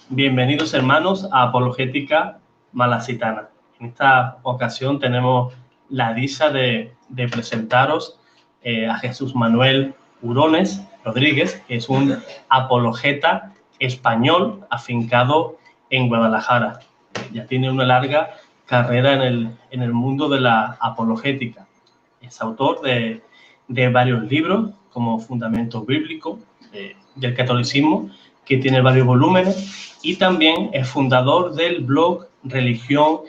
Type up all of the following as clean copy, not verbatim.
Bienvenidos hermanos a Apologética Malacitana. En esta ocasión tenemos la dicha de presentaros a Jesús Manuel Hurones Rodríguez, que es un apologeta español afincado en Guadalajara. Ya tiene una larga carrera en el mundo de la apologética. Es autor de varios libros como Fundamento Bíblico del Catolicismo, que tiene varios volúmenes, y también es fundador del blog Religión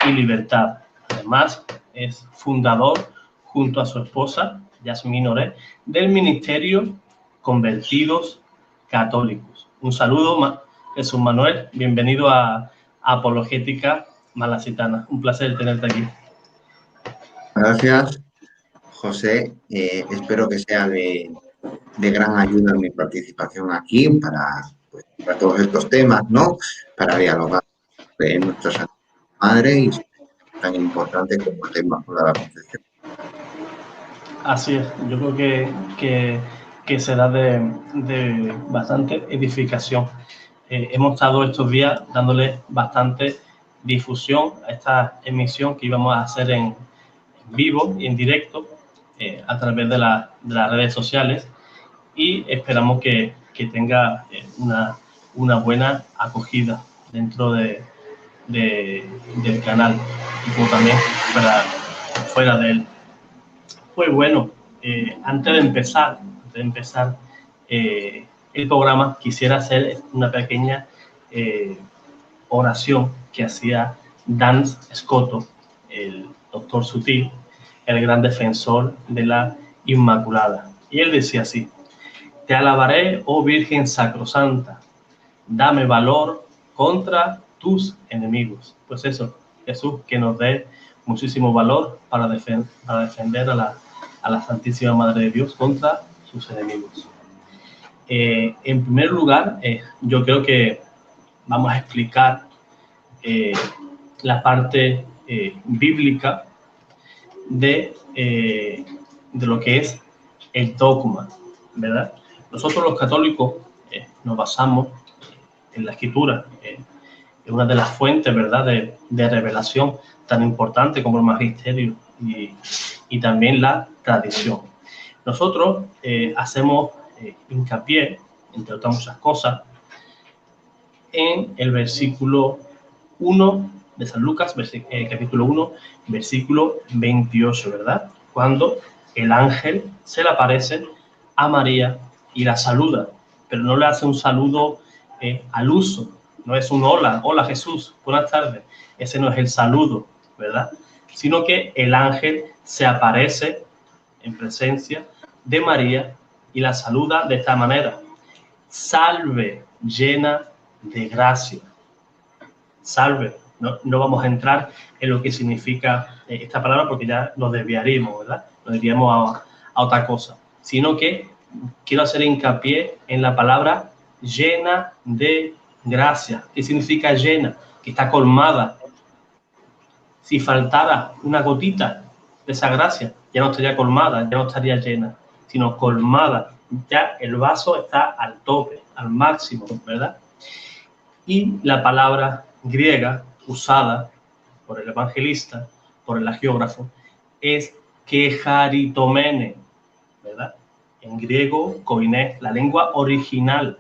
y Libertad. Además, es fundador, junto a su esposa, Yasmín Oré, del Ministerio Convertidos Católicos. Un saludo, Jesús Manuel, bienvenido a Apologética Malacitana. Un placer tenerte aquí. Gracias, José. Espero que sea de gran ayuda mi participación aquí para todos estos temas, ¿no? Para dialogar de nuestra Santa Madre y tan importante como el tema de la concepción. Así es, yo creo que será de bastante edificación. Hemos estado estos días dándole bastante difusión a esta emisión que íbamos a hacer en vivo y en directo a través de las redes sociales, y esperamos que tenga una buena acogida dentro del canal y como también fuera de él. Pues bueno, antes de empezar el programa, quisiera hacer una pequeña oración que hacía Dan Scotto, el doctor Sutil, el gran defensor de la Inmaculada. Y él decía así: te alabaré, oh Virgen Sacrosanta, dame valor contra tus enemigos. Pues eso, Jesús, que nos dé muchísimo valor para defender a la Santísima Madre de Dios contra sus enemigos. En primer lugar, yo creo que vamos a explicar la parte bíblica de lo que es el dogma, ¿verdad? Nosotros los católicos nos basamos en la Escritura, es una de las fuentes, ¿verdad?, de revelación tan importante como el magisterio y también la tradición. Nosotros hacemos hincapié, entre otras muchas cosas, en el versículo 1 de San Lucas, capítulo 1, versículo 28, ¿verdad? Cuando el ángel se le aparece a María y la saluda, pero no le hace un saludo al uso, no es un hola Jesús, buenas tardes, ese no es el saludo, ¿verdad? Sino que el ángel se aparece en presencia de María y la saluda de esta manera: salve, llena de gracia. Salve. No vamos a entrar en lo que significa esta palabra porque ya nos desviaríamos, ¿verdad? Nos desviaríamos a otra cosa. Sino que quiero hacer hincapié en la palabra llena de gracia. ¿Qué significa llena? Que está colmada. Si faltara una gotita de esa gracia, ya no estaría colmada, ya no estaría llena, sino colmada. Ya el vaso está al tope, al máximo, ¿verdad? Y la palabra griega usada por el evangelista, por el hagiógrafo, es kecharitomene, ¿verdad? En griego, koiné, la lengua original.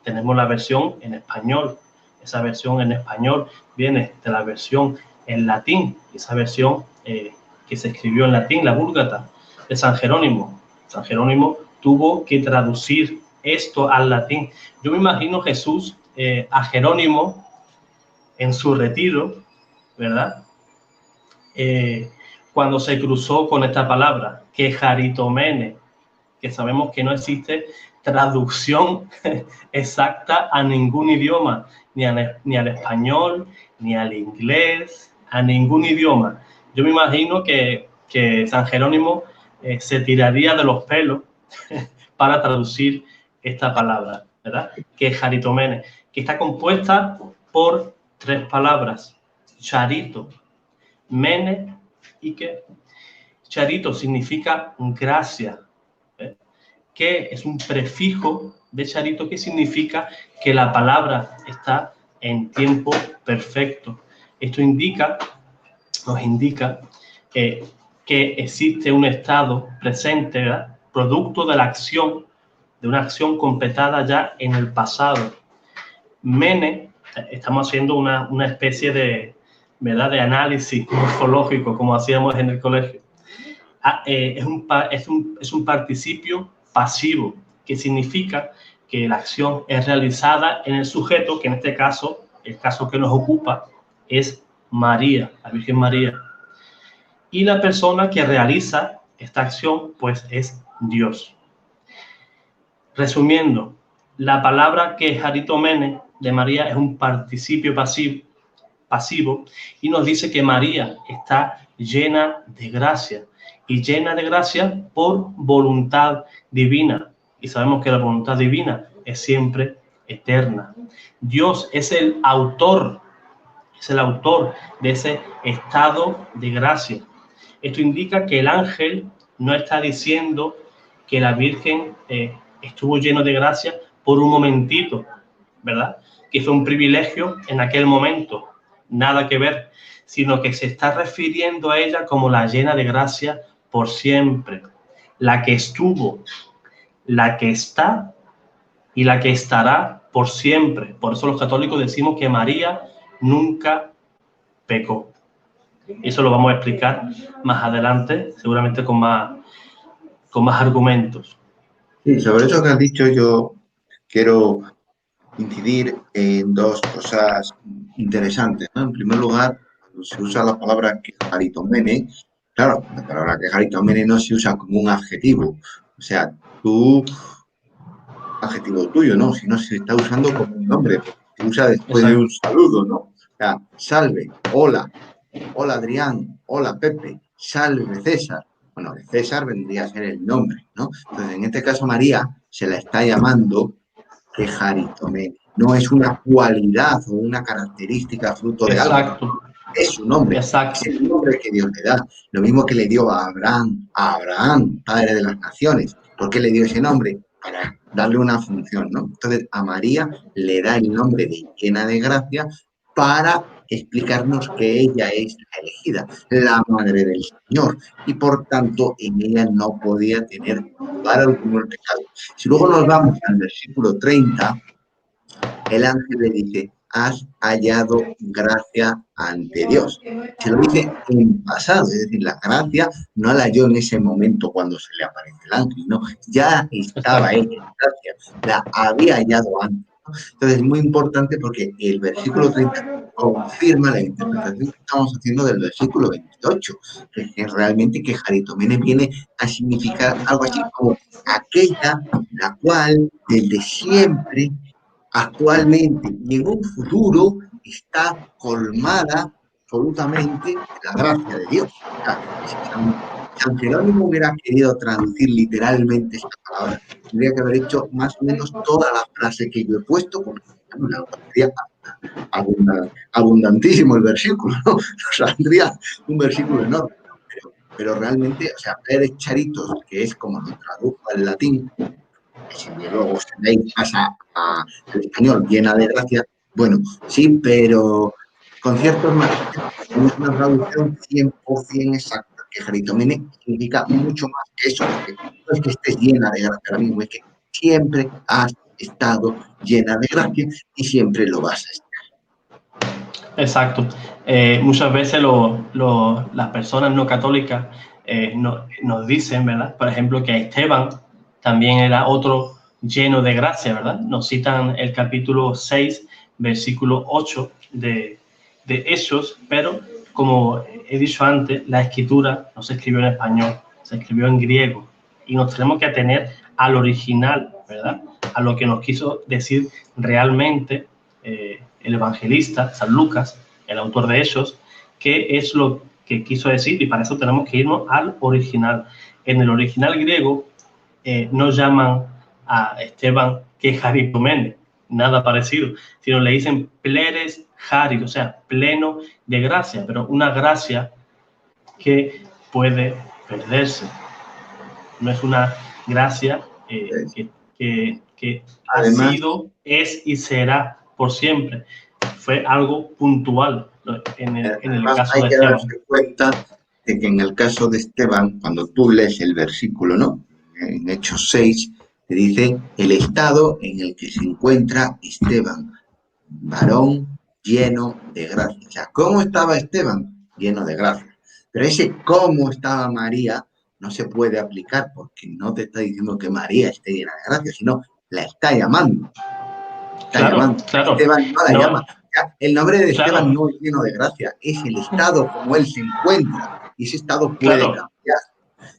Tenemos la versión en español. Esa versión en español viene de la versión en latín, esa versión que se escribió en latín, la Vulgata, de San Jerónimo. San Jerónimo tuvo que traducir esto al latín. Yo me imagino Jesús a Jerónimo en su retiro, ¿verdad? Cuando se cruzó con esta palabra, kecharitomene, que sabemos que no existe traducción exacta a ningún idioma, ni al español, ni al inglés, a ningún idioma. Yo me imagino que San Jerónimo se tiraría de los pelos para traducir esta palabra, ¿verdad? Kecharitomene, que está compuesta por tres palabras: charito, mene y que. Charito significa gracia, que es un prefijo de charito que significa que la palabra está en tiempo perfecto. Esto nos indica que existe un estado presente, ¿verdad?, producto de la acción, de una acción completada ya en el pasado. Mene, estamos haciendo una especie de, ¿verdad?, de análisis morfológico, como hacíamos en el colegio. Es un participio pasivo, que significa que la acción es realizada en el sujeto, que en este caso, el caso que nos ocupa, es María, la Virgen María. Y la persona que realiza esta acción, pues, es Dios. Resumiendo, la palabra que Jaritomene de María es un participio pasivo y nos dice que María está llena de gracia, y llena de gracia por voluntad divina. Y sabemos que la voluntad divina es siempre eterna. Dios es el autor de ese estado de gracia. Esto indica que el ángel no está diciendo que la Virgen estuvo lleno de gracia por un momentito, ¿verdad?, que fue un privilegio en aquel momento, nada que ver, sino que se está refiriendo a ella como la llena de gracia por siempre, la que estuvo, la que está y la que estará por siempre. Por eso los católicos decimos que María nunca pecó. Eso lo vamos a explicar más adelante, seguramente con más argumentos. Sí, sobre eso que has dicho, yo quiero incidir en dos cosas interesantes, ¿no? En primer lugar, cuando se usa la palabra quejaritomene, claro, la palabra quejaritomene no se usa como un adjetivo. O sea, adjetivo tuyo, ¿no? Sino se está usando como un nombre, porque se usa después de un saludo, ¿no? O sea, salve, hola, hola Adrián, hola Pepe, salve César. Bueno, César vendría a ser el nombre, ¿no? Entonces, en este caso, María se la está llamando quejaritomene. No es una cualidad o una característica fruto de algo. Exacto. Es su nombre. Exacto. Es el nombre que Dios le da. Lo mismo que le dio a Abraham, padre de las naciones. ¿Por qué le dio ese nombre? Para darle una función, ¿no? Entonces, a María le da el nombre de llena de gracia para explicarnos que ella es la elegida, la madre del Señor, y por tanto en ella no podía tener lugar alguno el pecado. Si luego nos vamos al versículo 30, el ángel le dice, has hallado gracia ante Dios. Se lo dice en pasado, es decir, la gracia no la halló en ese momento cuando se le aparece el ángel, no, ya estaba ella en gracia, la había hallado antes. Entonces es muy importante porque el versículo 30 confirma la interpretación que estamos haciendo del versículo 28, que realmente que Jaritomene viene a significar algo así como aquella la cual desde siempre, actualmente y en un futuro está colmada absolutamente de la gracia de Dios. O sea, si San Jerónimo hubiera querido traducir literalmente esta palabra, tendría que haber hecho más o menos toda la frase que yo he puesto, porque sería abundantísimo el versículo, ¿no? Saldría un versículo enorme. Pero realmente, o sea, Pérez Charitos, que es como lo tradujo al latín, que si luego pasa al español llena de gracia, bueno, sí, pero con ciertos matices, no es una traducción 100% exacta, que Jaritomene significa mucho más que eso, porque no es que estés llena de gracia ahora mismo, es que siempre has estado llena de gracia y siempre lo vas a estar. Exacto. Muchas veces las personas no católicas nos dicen, ¿verdad? Por ejemplo, que Esteban también era otro lleno de gracia, ¿verdad? Nos citan el capítulo 6, versículo 8 de Hechos, pero como he dicho antes, la escritura no se escribió en español, se escribió en griego, y nos tenemos que atener al original, ¿verdad? A lo que nos quiso decir realmente el evangelista, San Lucas, el autor de Hechos, qué es lo que quiso decir, y para eso tenemos que irnos al original. En el original griego no llaman a Esteban que Jaritomene, nada parecido, sino le dicen pleres Jari, o sea, pleno de gracia, pero una gracia que puede perderse. No es una gracia que ha Además, sido, es y será por siempre. Fue algo puntual en el además caso hay de que Esteban. darse cuenta de que en el caso de Esteban, cuando tú lees el versículo, ¿no? En Hechos 6, te dice el estado en el que se encuentra Esteban, varón lleno de gracia. O sea, ¿cómo estaba Esteban? Lleno de gracia. Pero ese cómo estaba María no se puede aplicar porque no te está diciendo que María esté llena de gracia, sino la está llamando. Está Claro, llamando. claro. Esteban no la No, llama. O sea, el nombre de Esteban claro, no es lleno de gracia, es el estado como él se encuentra. Y ese estado puede claro, cambiar,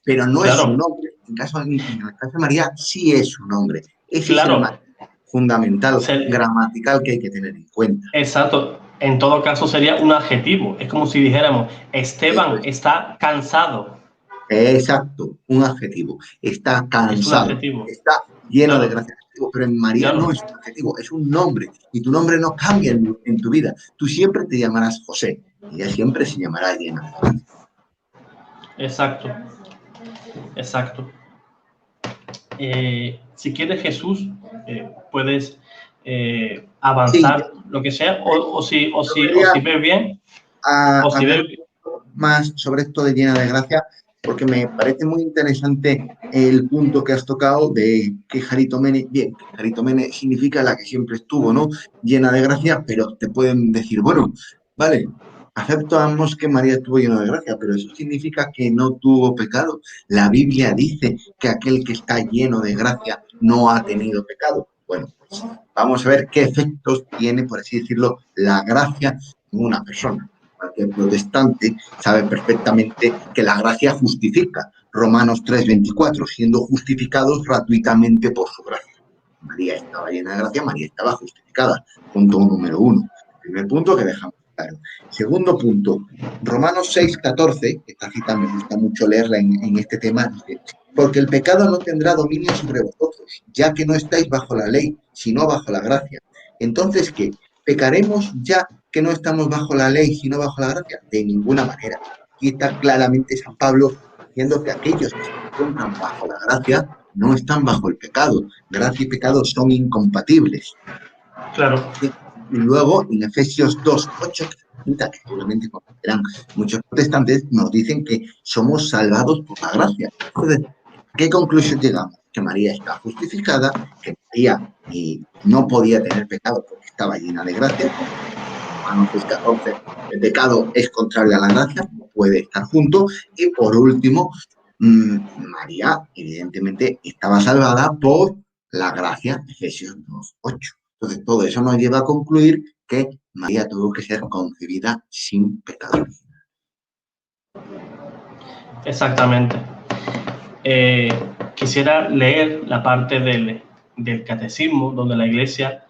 pero no es su claro, nombre. En el caso de María sí es su nombre. Ese es el claro. fundamental, gramatical que hay que tener en cuenta. Exacto. En todo caso sería un adjetivo. Es como si dijéramos, Eso Esteban es. está cansado. Exacto, un adjetivo. Está Es un cansado, adjetivo. está lleno de Claro, gracia. Pero en María claro, no es un adjetivo, es un nombre. Y tu nombre no cambia en tu vida. Tú siempre te llamarás José. Y ella siempre se llamará llena de gracia. exacto, exacto. Si quieres, Jesús, puedes Sí, avanzar lo que sea, yo quería si ves bien, o si hablar ves, un poco más sobre esto de llena de gracia, porque me parece muy interesante el punto que has tocado de que Jaritomene, bien, que Jaritomene significa la que siempre estuvo, ¿no? Llena de gracia, pero te pueden decir, bueno, vale, aceptamos que María estuvo llena de gracia, pero eso significa que no tuvo pecado. La Biblia dice que aquel que está lleno de gracia no ha tenido pecado. Bueno, pues vamos a ver qué efectos tiene, por así decirlo, la gracia en una persona. Cualquier protestante sabe perfectamente que la gracia justifica. Romanos 3:24, siendo justificados gratuitamente por su gracia. María estaba llena de gracia, María estaba justificada. Punto número uno. Primer punto que dejamos claro. Segundo punto, Romanos 6:14, esta cita me gusta mucho leerla en este tema, dice, porque el pecado no tendrá dominio sobre vosotros, ya que no estáis bajo la ley, sino bajo la gracia. Entonces, ¿qué? ¿Pecaremos ya que no estamos bajo la ley, sino bajo la gracia? De ninguna manera. Aquí está claramente San Pablo diciendo que aquellos que se encuentran bajo la gracia no están bajo el pecado. Gracia y pecado son incompatibles. claro, Y luego en Efesios 2:8, que seguramente conocerán muchos protestantes, nos dicen que somos salvados por la gracia. Entonces, ¿a qué conclusión llegamos? Que María está justificada, que María no podía tener pecado porque estaba llena de gracia. Romanos 6:14, el pecado es contrario a la gracia, no puede estar junto. Y por último, María evidentemente estaba salvada por la gracia, Efesios 2:8. Entonces, todo eso nos lleva a concluir que María tuvo que ser concebida sin pecado. exactamente. Quisiera leer la parte del catecismo donde la Iglesia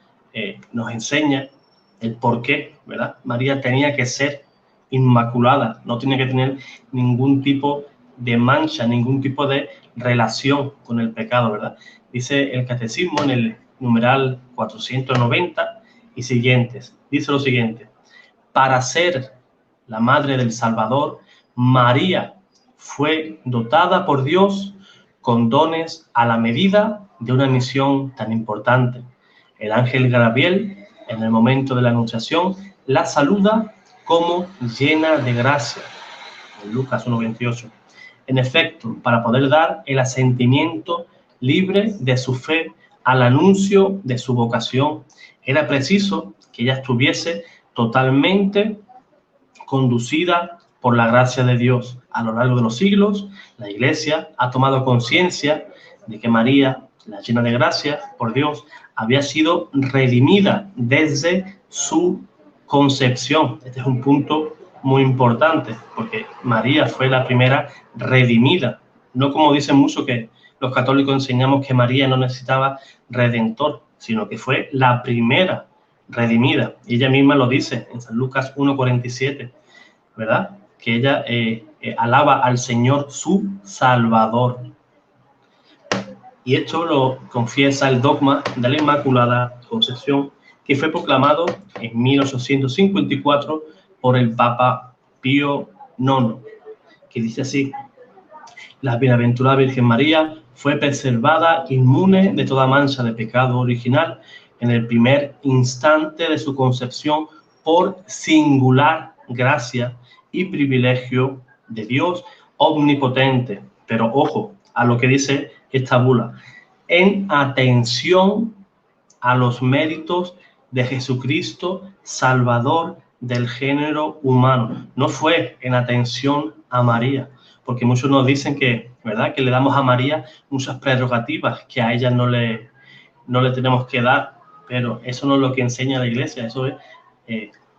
nos enseña el por qué, ¿verdad? María tenía que ser inmaculada, no tenía que tener ningún tipo de mancha, ningún tipo de relación con el pecado, ¿verdad? Dice el catecismo en el numeral 490 y siguientes, dice lo siguiente: para ser la madre del Salvador, María fue dotada por Dios con dones a la medida de una misión tan importante. El ángel Gabriel, en el momento de la anunciación, la saluda como llena de gracia. En Lucas 1:28. En efecto, para poder dar el asentimiento libre de su fe al anuncio de su vocación, era preciso que ella estuviese totalmente conducida por la gracia de Dios. A lo largo de los siglos, la Iglesia ha tomado conciencia de que María, la llena de gracia por Dios, había sido redimida desde su concepción. Este es un punto muy importante, porque María fue la primera redimida. No como dicen muchos que los católicos enseñamos que María no necesitaba redentor, sino que fue la primera redimida. Y ella misma lo dice en San Lucas 1:47, ¿verdad? Que ella alaba al Señor su Salvador. Y esto lo confiesa el dogma de la Inmaculada Concepción, que fue proclamado en 1854 por el Papa Pío IX, que dice así: la bienaventurada Virgen María fue preservada inmune de toda mancha de pecado original en el primer instante de su concepción por singular gracia y privilegio de Dios omnipotente. Pero ojo a lo que dice esta bula: en atención a los méritos de Jesucristo, Salvador del género humano. No fue en atención a María, porque muchos nos dicen que, ¿verdad?, que le damos a María muchas prerrogativas que a ella no le tenemos que dar, pero eso no es lo que enseña la Iglesia. Eso es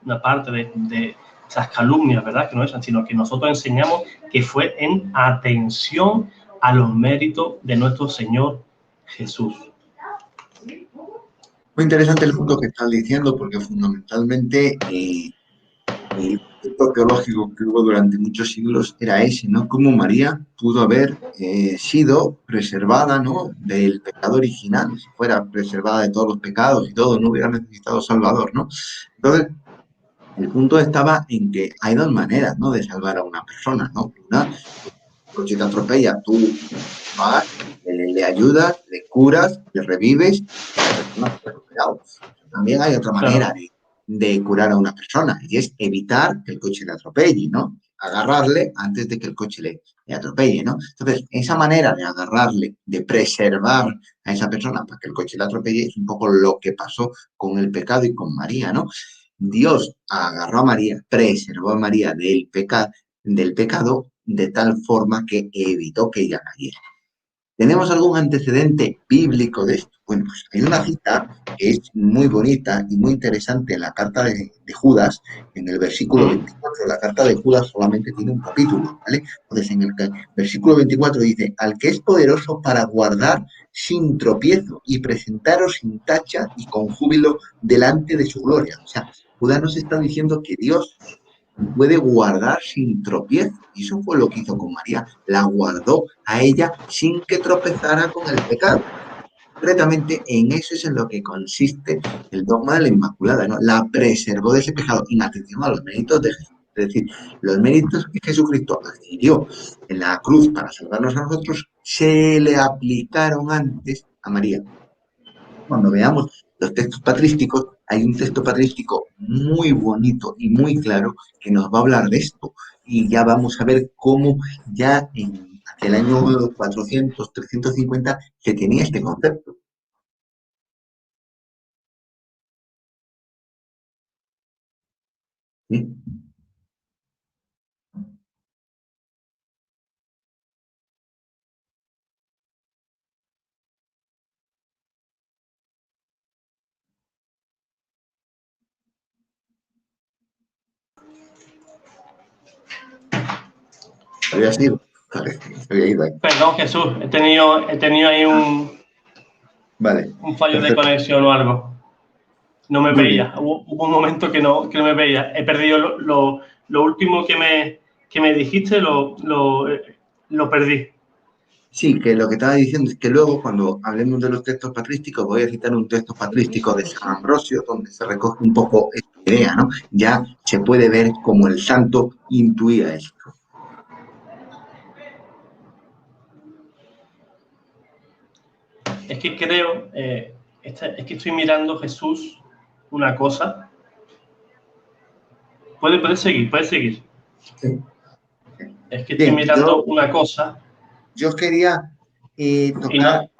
una parte de esas calumnias, ¿verdad?, que no es, sino que nosotros enseñamos que fue en atención a los méritos de nuestro Señor Jesús. Muy interesante el punto que estás diciendo, porque fundamentalmente el concepto teológico que hubo durante muchos siglos era ese, ¿no? Cómo María pudo haber sido preservada, ¿no?, del pecado original. Si fuera preservada de todos los pecados y todo, no hubiera necesitado Salvador, ¿no? Entonces, el punto estaba en que hay dos maneras, ¿no?, de salvar a una persona, ¿no? Una, coche te atropella, tú vas, le ayudas, le curas, le revives, y la persona se ha recuperado. También hay otra manera de curar a una persona, y es evitar que el coche le atropelle, ¿no? Agarrarle antes de que el coche le atropelle, ¿no? Entonces, esa manera de agarrarle, de preservar a esa persona para que el coche le atropelle, es un poco lo que pasó con el pecado y con María, ¿no? Dios agarró a María, preservó a María del pecado de tal forma que evitó que ella cayera. ¿Tenemos algún antecedente bíblico de esto? Bueno, pues hay una cita que es muy bonita y muy interesante en la carta de Judas, en el versículo 24. La carta de Judas solamente tiene un capítulo, ¿vale? Entonces, en el versículo 24 dice: al que es poderoso para guardar sin tropiezo y presentaros sin tacha y con júbilo delante de su gloria. O sea, Judas nos está diciendo que Dios puede guardar sin tropiezo. Y eso fue lo que hizo con María. La guardó a ella sin que tropezara con el pecado. Concretamente, en eso es en lo que consiste el dogma de la Inmaculada, ¿no? La preservó de ese pecado, en atención a los méritos de Jesús. Es decir, los méritos que Jesucristo adquirió en la cruz para salvarnos a nosotros se le aplicaron antes a María. Cuando veamos los textos patrísticos, hay un texto patrístico muy bonito y muy claro que nos va a hablar de esto. Y ya vamos a ver cómo ya hacia el año 400, 350 se tenía este concepto. ¿Sí? Había sido. Había ido ahí. Perdón, Jesús, he tenido ahí un fallo de conexión o algo. No me veía. Hubo un momento que no me veía. He perdido lo último que me dijiste, lo perdí. Sí, que lo que estaba diciendo es que luego, cuando hablemos de los textos patrísticos, voy a citar un texto patrístico de San Ambrosio, donde se recoge un poco esta idea, ¿no? Ya se puede ver cómo el santo intuía esto. Es que creo, es que estoy mirando, Jesús, una cosa. Puedes seguir. Sí. Es que estoy mirando una cosa. Yo quería tocar,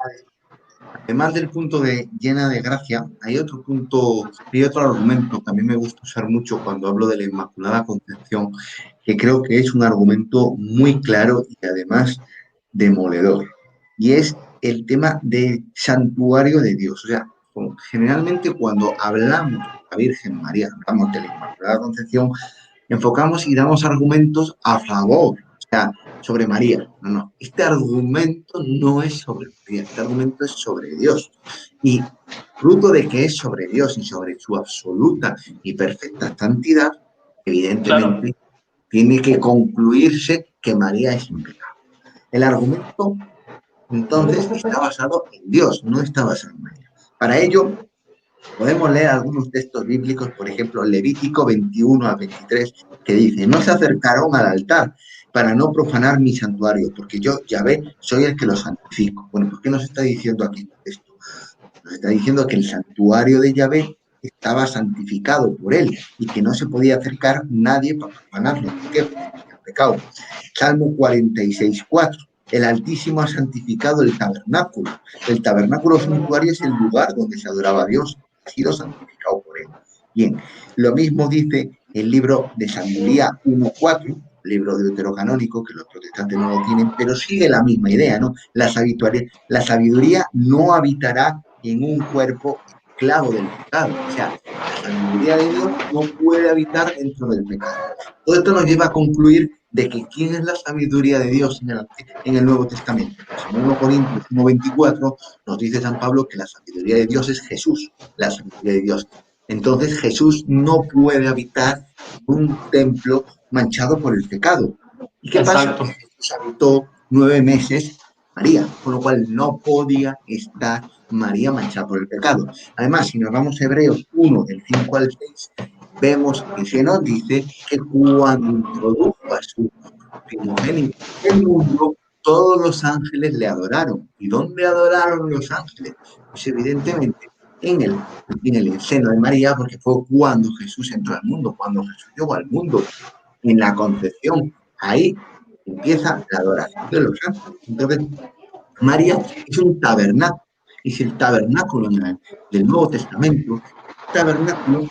además del punto de llena de gracia, hay otro punto, hay otro argumento que a mí me gusta usar mucho cuando hablo de la Inmaculada Concepción, que creo que es un argumento muy claro y además demoledor, y es el tema del santuario de Dios. O sea, generalmente cuando hablamos de la Virgen María, hablamos de la Inmaculada Concepción, enfocamos y damos argumentos a favor, o sea, sobre María. No. Este argumento no es sobre María, este argumento es sobre Dios. Y fruto de que es sobre Dios y sobre su absoluta y perfecta santidad, evidentemente tiene que concluirse que María es sin pecado. El argumento, entonces, está basado en Dios, no está basado en María. Para ello, podemos leer algunos textos bíblicos, por ejemplo, Levítico 21 a 23, que dice: no se acercaron al altar para no profanar mi santuario, porque yo, Yahvé, soy el que lo santifico. Bueno, ¿por qué nos está diciendo aquí esto? Nos está diciendo que el santuario de Yahvé estaba santificado por él y que no se podía acercar nadie para profanarlo. ¿Por qué? Porque tenía pecado. Salmo 46:4. El Altísimo ha santificado el tabernáculo. El tabernáculo santuario es el lugar donde se adoraba a Dios. Ha sido santificado por él. Bien, lo mismo dice el libro de Samuelía 1:4, libro deuterocanónico, que los protestantes no lo tienen, pero sigue la misma idea, ¿no? La sabiduría no habitará en un cuerpo esclavo del pecado. O sea, la sabiduría de Dios no puede habitar dentro del pecado. Todo esto nos lleva a concluir de que ¿quién es la sabiduría de Dios en el Nuevo Testamento? Pues en 1 Corintios 1:24 nos dice San Pablo que la sabiduría de Dios es Jesús, la sabiduría de Dios. Entonces Jesús no puede habitar en un templo manchado por el pecado. ¿Y qué pasa? Exacto, Que Jesús habitó 9 meses María, con lo cual no podía estar María manchada por el pecado. Además, si nos vamos a Hebreos 1, del 5 al 6, vemos que se nos dice que cuando introdujo a su primogénito en el mundo, todos los ángeles le adoraron. ¿Y dónde adoraron los ángeles? Pues evidentemente en el seno de María, porque fue cuando Jesús entró al mundo, cuando Jesús llegó al mundo, en la concepción. Ahí empieza la adoración de los ángeles. Entonces, María es un tabernáculo, es el tabernáculo del Nuevo Testamento. El tabernáculo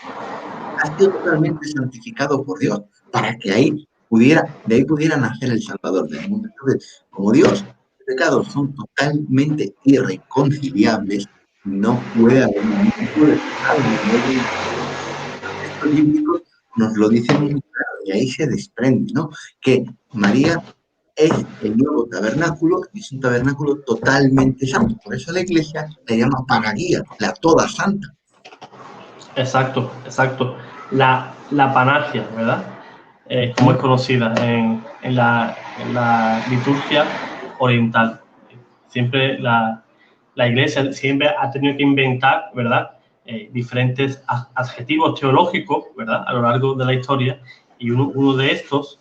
ha sido totalmente santificado por Dios para que de ahí pudiera nacer el Salvador del mundo. Entonces, como Dios, los pecados son totalmente irreconciliables, no puede haber ningún tipo de pecado. Los textos bíblicos nos lo dicen muy claro y ahí se desprende, ¿no? Que María es el nuevo tabernáculo, es un tabernáculo totalmente santo. Por eso la Iglesia la llama Panaguía, la toda santa. exacto, exacto. La panagia, ¿verdad? Como es conocida en la liturgia oriental. Siempre la Iglesia siempre ha tenido que inventar, ¿verdad? Diferentes adjetivos teológicos, ¿verdad? A lo largo de la historia, y uno de estos,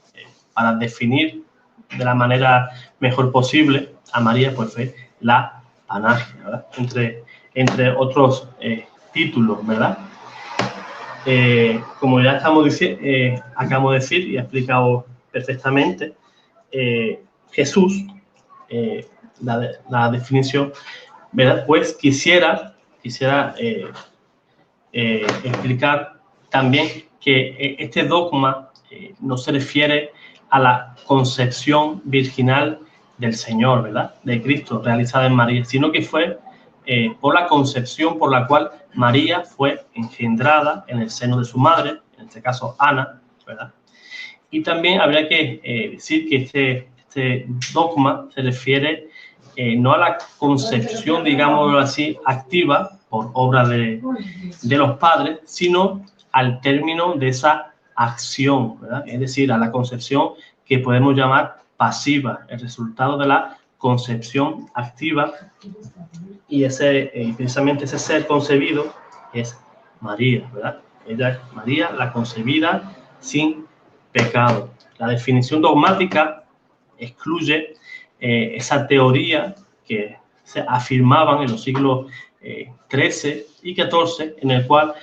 para definir de la manera mejor posible a María, pues fue la panagia, ¿verdad? Entre otros títulos, ¿verdad? Como ya acabamos de decir y ha explicado perfectamente, Jesús, la definición, ¿verdad? Pues quisiera explicar también que este dogma no se refiere a la concepción virginal del Señor, ¿verdad? De Cristo, realizada en María, sino que fue por la concepción por la cual María fue engendrada en el seno de su madre, en este caso Ana, ¿verdad? Y también habría que decir que este dogma se refiere no a la concepción, digámoslo así, activa por obra de los padres, sino al término de esa acción, ¿verdad? Es decir, a la concepción que podemos llamar pasiva, el resultado de la concepción activa, y precisamente ese ser concebido es María, ¿verdad? Ella es María, la concebida sin pecado. La definición dogmática excluye esa teoría que se afirmaban en los siglos XIII y XIV, en el cual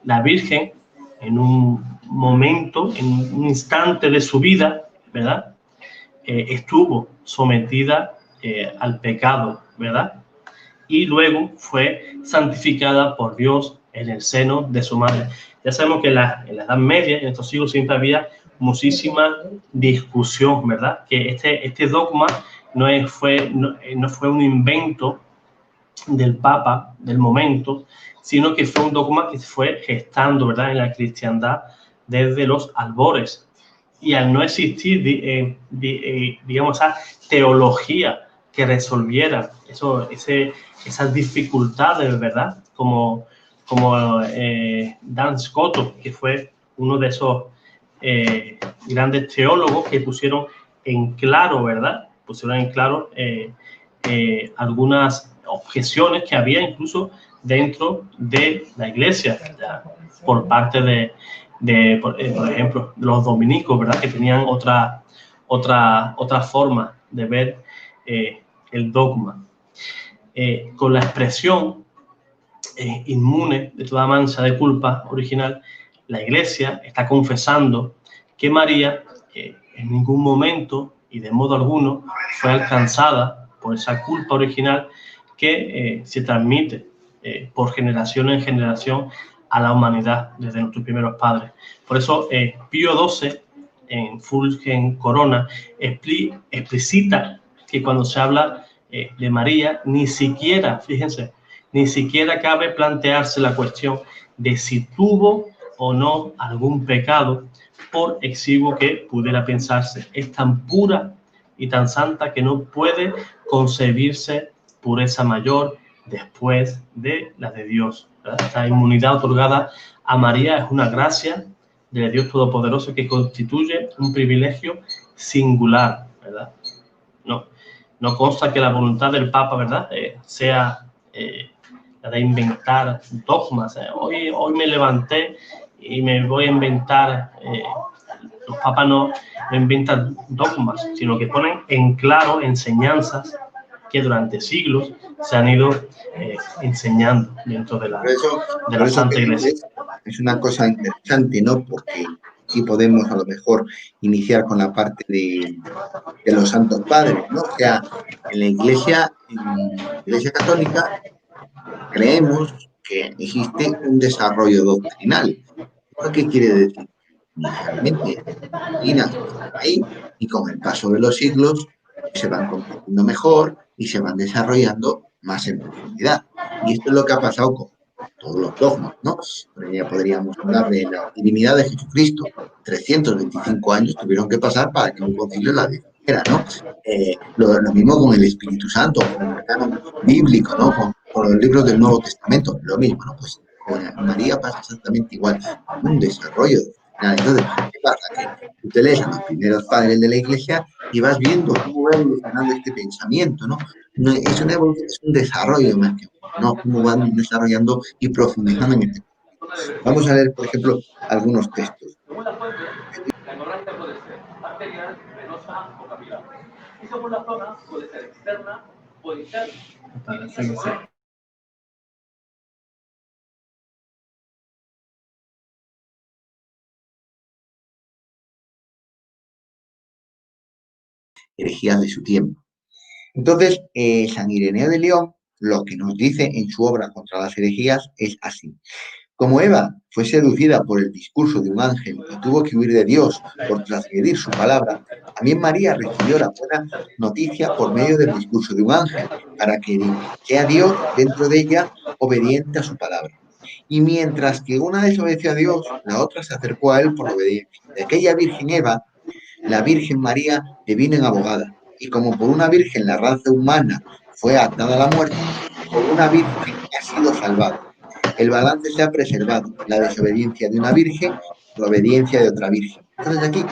la Virgen, en un momento, en un instante de su vida, ¿verdad? Estuvo sometida al pecado, ¿verdad? Y luego fue santificada por Dios en el seno de su madre. Ya sabemos que en la Edad Media, en estos siglos, siempre había muchísima discusión, ¿verdad? Que este dogma no fue un invento del Papa del momento, sino que fue un dogma que se fue gestando, ¿verdad?, en la cristiandad desde los albores. Y al no existir, digamos, esa teología que resolviera esas dificultades, ¿verdad? Como Dan Scotto, que fue uno de esos grandes teólogos que pusieron en claro, ¿verdad? Pusieron en claro algunas objeciones que había incluso dentro de la Iglesia, ¿verdad? Por parte por ejemplo, los dominicos, ¿verdad? Que tenían otra forma de ver el dogma. Con la expresión inmune de toda mancha de culpa original, la Iglesia está confesando que María en ningún momento y de modo alguno fue alcanzada por esa culpa original que se transmite por generación en generación a la humanidad desde nuestros primeros padres. Por eso Pío XII en Fulgen Corona explicita que cuando se habla de María, ni siquiera, fíjense, ni siquiera cabe plantearse la cuestión de si tuvo o no algún pecado, por exiguo que pudiera pensarse. Es tan pura y tan santa que no puede concebirse pureza mayor después de la de Dios, ¿verdad? Esta inmunidad otorgada a María es una gracia de Dios Todopoderoso que constituye un privilegio singular, ¿verdad? No consta que la voluntad del Papa, ¿verdad?, sea la de inventar dogmas. Hoy me levanté y me voy a inventar, los papas no inventan dogmas, sino que ponen en claro enseñanzas que durante siglos se han ido enseñando dentro de la Santa Iglesia. Es una cosa interesante, ¿no? Porque aquí podemos a lo mejor iniciar con la parte de los santos padres, ¿no? O sea, en la Iglesia Católica creemos que existe un desarrollo doctrinal. ¿Eso qué quiere decir? Inicialmente, doctrinas ahí y con el paso de los siglos se van comprendiendo mejor y se van desarrollando más en profundidad. Y esto es lo que ha pasado con todos los dogmas, ¿no? Pero ya podríamos hablar de la divinidad de Jesucristo. 325 años tuvieron que pasar para que un concilio la definiera, ¿no? Lo mismo con el Espíritu Santo, con el canon bíblico, ¿no? Con los libros del Nuevo Testamento, lo mismo, ¿no? Pues con María pasa exactamente igual. Un desarrollo. Entonces, ¿qué pasa? Que tú te lees a los primeros padres de la Iglesia y vas viendo cómo va evolucionando este pensamiento, ¿no? No es un desarrollo más que, ¿no? Cómo van desarrollando y profundizando en este. Vamos a leer, por ejemplo, algunos textos. La hemorragia puede ser arterial, venosa o capilar. Y según la zona, puede ser externa o interna. Herejías de su tiempo. Entonces, San Ireneo de León lo que nos dice en su obra contra las herejías es así. Como Eva fue seducida por el discurso de un ángel y tuvo que huir de Dios por transgredir su palabra, también María recibió la buena noticia por medio del discurso de un ángel, para que sea Dios dentro de ella obediente a su palabra. Y mientras que una desobedeció a Dios, la otra se acercó a él por obediencia. De aquella virgen Eva, la Virgen María devino en abogada. Y como por una virgen la raza humana fue atada a la muerte, por una virgen ha sido salvada. El balance se ha preservado, la desobediencia de una virgen, la obediencia de otra virgen. Entonces aquí,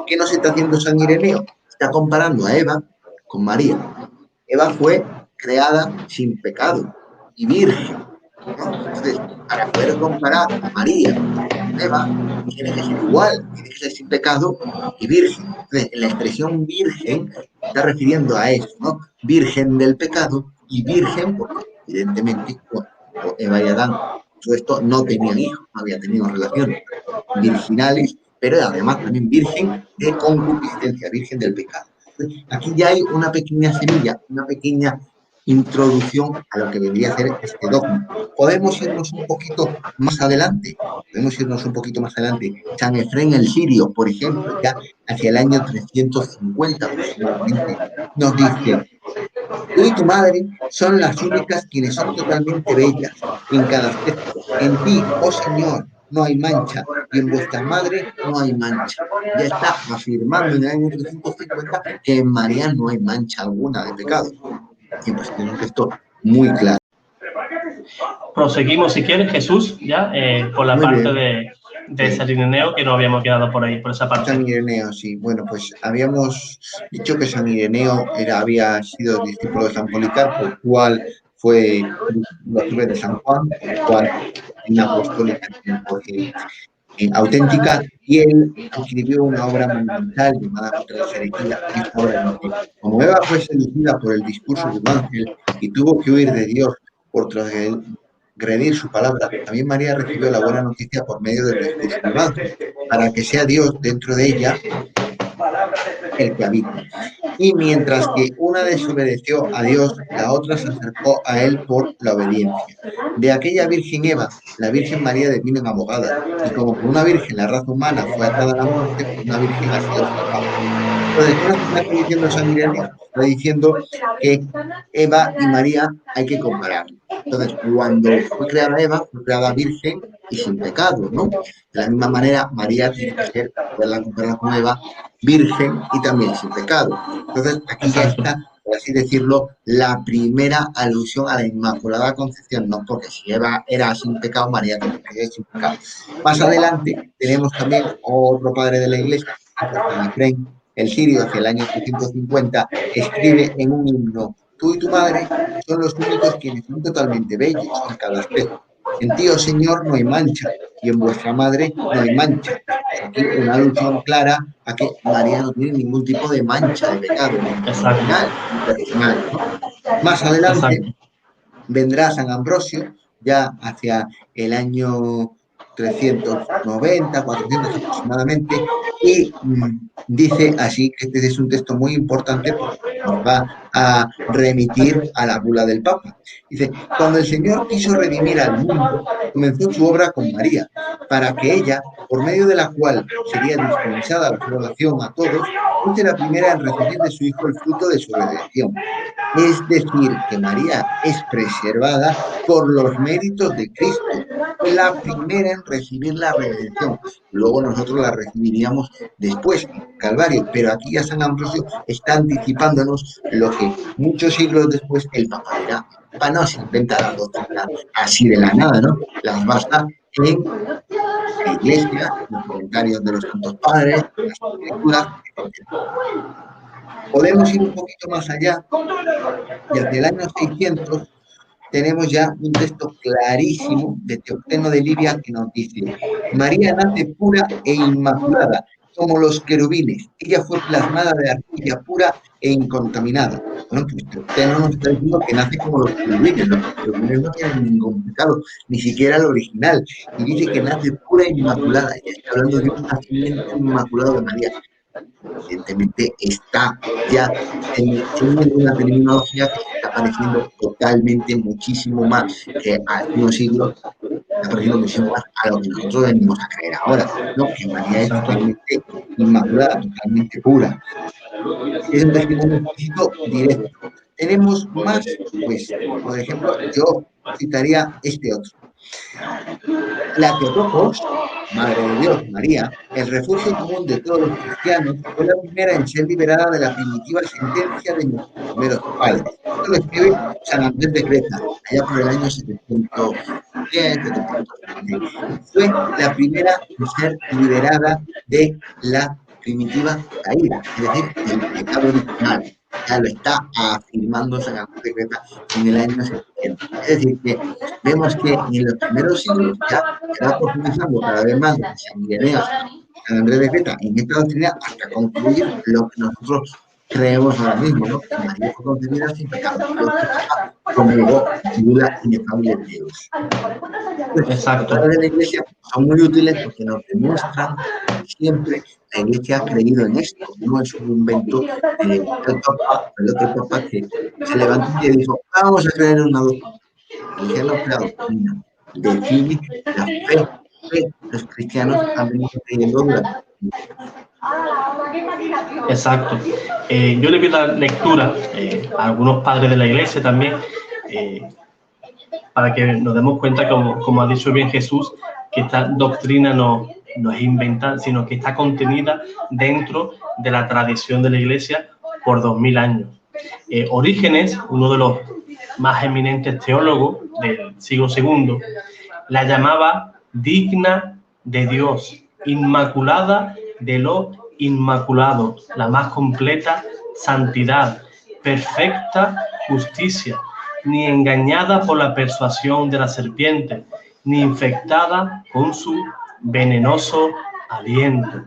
¿qué nos está haciendo San Ireneo? Está comparando a Eva con María. Eva fue creada sin pecado y virgen, ¿no? Entonces, para poder comparar a María con Eva, tiene que ser igual, tiene que ser sin pecado y virgen. Entonces, la expresión virgen está refiriendo a eso, ¿no? Virgen del pecado y virgen porque evidentemente Eva y Adán, todo esto no tenían hijos, no habían tenido relaciones virginales, pero además también virgen de concupiscencia, virgen del pecado. Aquí ya hay una pequeña semilla, una pequeña introducción a lo que vendría a ser este dogma. Podemos irnos un poquito más adelante, San Efrén el Sirio, por ejemplo, ya hacia el año 350 aproximadamente, nos dice: tú y tu madre son las únicas quienes son totalmente bellas en cada aspecto. En ti, oh Señor, no hay mancha, y en vuestra madre no hay mancha. Ya está afirmando en el año 350 que en María no hay mancha alguna de pecado. Y pues tiene un texto muy claro. Proseguimos, si quieres, Jesús, ya por la parte de San Ireneo, que no habíamos quedado por ahí, por esa parte. San Ireneo, sí. Bueno, pues habíamos dicho que San Ireneo había sido discípulo de San Policarpo, el cual fue los de San Juan, el cual en apostólica. auténtica, y él escribió una obra monumental llamada Contra las herejías. En esta obra dice: como Eva fue seducida por el discurso de un ángel y tuvo que huir de Dios por transgredir su palabra, también María recibió la buena noticia por medio del discurso de un ángel, para que sea Dios dentro de ella el que habita. Y mientras que una desobedeció a Dios, la otra se acercó a él por la obediencia. De aquella virgen Eva, la Virgen María devino en abogada, y como por una virgen la raza humana fue atada a la muerte, por una virgen ha sido salvada. Entonces, ¿qué nos está diciendo San Ireneo? Está diciendo que Eva y María hay que comparar. Entonces, cuando fue creada Eva, fue creada virgen y sin pecado, ¿no? De la misma manera, María tiene que ser, poderla comparar con Eva, virgen y también sin pecado. Entonces, aquí ya Exacto, está, por así decirlo, la primera alusión a la Inmaculada Concepción, ¿no? Porque si Eva era sin pecado, María también es sin pecado. Más adelante tenemos también otro padre de la Iglesia, San Efrén el Sirio, hacia el año 350, escribe en un himno: tú y tu madre son los únicos quienes son totalmente bellos en cada aspecto. En ti, oh Señor, no hay mancha, y en vuestra madre no hay mancha. Aquí una alusión clara a que María no tiene ningún tipo de mancha de pecado, ni exacto, original ni personal, ¿no? Más adelante exacto, vendrá San Ambrosio, ya hacia el año 390, 400 aproximadamente, y dice así, que este es un texto muy importante porque nos va a remitir a la bula del Papa. Dice: cuando el Señor quiso redimir al mundo, comenzó su obra con María, para que ella, por medio de la cual sería dispensada la salvación a todos, fuese la primera en recibir de su Hijo el fruto de su redención. Es decir, que María es preservada por los méritos de Cristo. Fue la primera en recibir la redención. Luego nosotros la recibiríamos después, en el Calvario. Pero aquí ya San Ambrosio está anticipándonos lo que muchos siglos después el Papa dirá. El Papa no se inventa la doctrina así de la nada, ¿no? Las basa en la Iglesia, en los comentarios de los Santos Padres, en las Escrituras, etc. Podemos ir un poquito más allá, y hacia el año 600 tenemos ya un texto clarísimo de Teocteno de Libia que nos dice: María nace pura e inmaculada, como los querubines. Ella fue plasmada de arcilla pura e incontaminada. Bueno, pues Teocteno nos está diciendo que nace como los querubines. Los querubines no tienen ningún pecado, ni siquiera el original. Y dice que nace pura e inmaculada. Y está hablando de un nacimiento inmaculado de María. Evidentemente está ya teniendo una terminología que se está pareciendo totalmente muchísimo más que hace unos siglos, está pareciendo muchísimo más a lo que nosotros venimos a creer ahora, ¿no? Que María es exacto. totalmente inmaculada, totalmente pura. Es un testimonio explícito directo. Tenemos más, pues, por ejemplo, yo citaría este otro. La Teotocos, Madre de Dios, María, el refugio común de todos los cristianos, fue la primera en ser liberada de la primitiva sentencia de nuestros primeros padres. Esto lo escribe San Andrés de Creta, allá por el año 710, 720. Fue la primera en ser liberada de la primitiva caída, es decir, del pecado original. Ya lo está afirmando San Andrés de Creta en el año 700. Es decir, que vemos que en los primeros siglos ya se va profundizando cada vez más desde San Ireneo, San Andrés de Creta, en esta doctrina, hasta concluir lo que nosotros creemos ahora mismo, ¿no? Que María fue concebida sin pecado. Dios promulgó su bula inefable de Dios. Pues, los Exacto, padres de la Iglesia son muy útiles porque nos demuestran que siempre la Iglesia ha creído en esto, no es un invento del otro Papa que se levantó y dijo: vamos a creer en una doctrina. La Iglesia no crea doctrina, define la fe que los cristianos han venido creyendo durante. exacto. Yo le pido lectura a algunos padres de la iglesia también, eh, para que nos demos cuenta, como ha dicho bien Jesús, que esta doctrina no es inventada, sino que está contenida dentro de la tradición de la iglesia por 2000 años. Orígenes, uno de los más eminentes teólogos del siglo II, la llamaba digna de Dios, inmaculada de lo inmaculado, la más completa santidad, perfecta justicia, ni engañada por la persuasión de la serpiente, ni infectada con su venenoso aliento.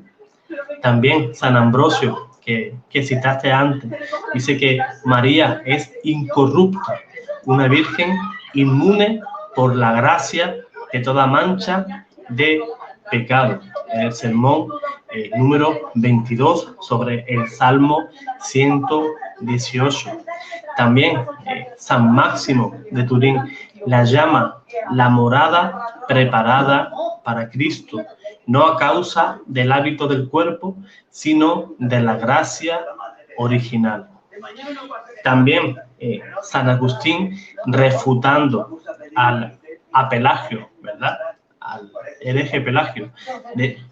También San Ambrosio, que citaste antes, dice que María es incorrupta, una virgen inmune por la gracia de toda mancha de pecado, en el sermón número 22 sobre el Salmo 118. También San Máximo de Turín la llama la morada preparada para Cristo, no a causa del hábito del cuerpo, sino de la gracia original. También San Agustín, refutando a Pelagio, ¿verdad?, al hereje Pelagio,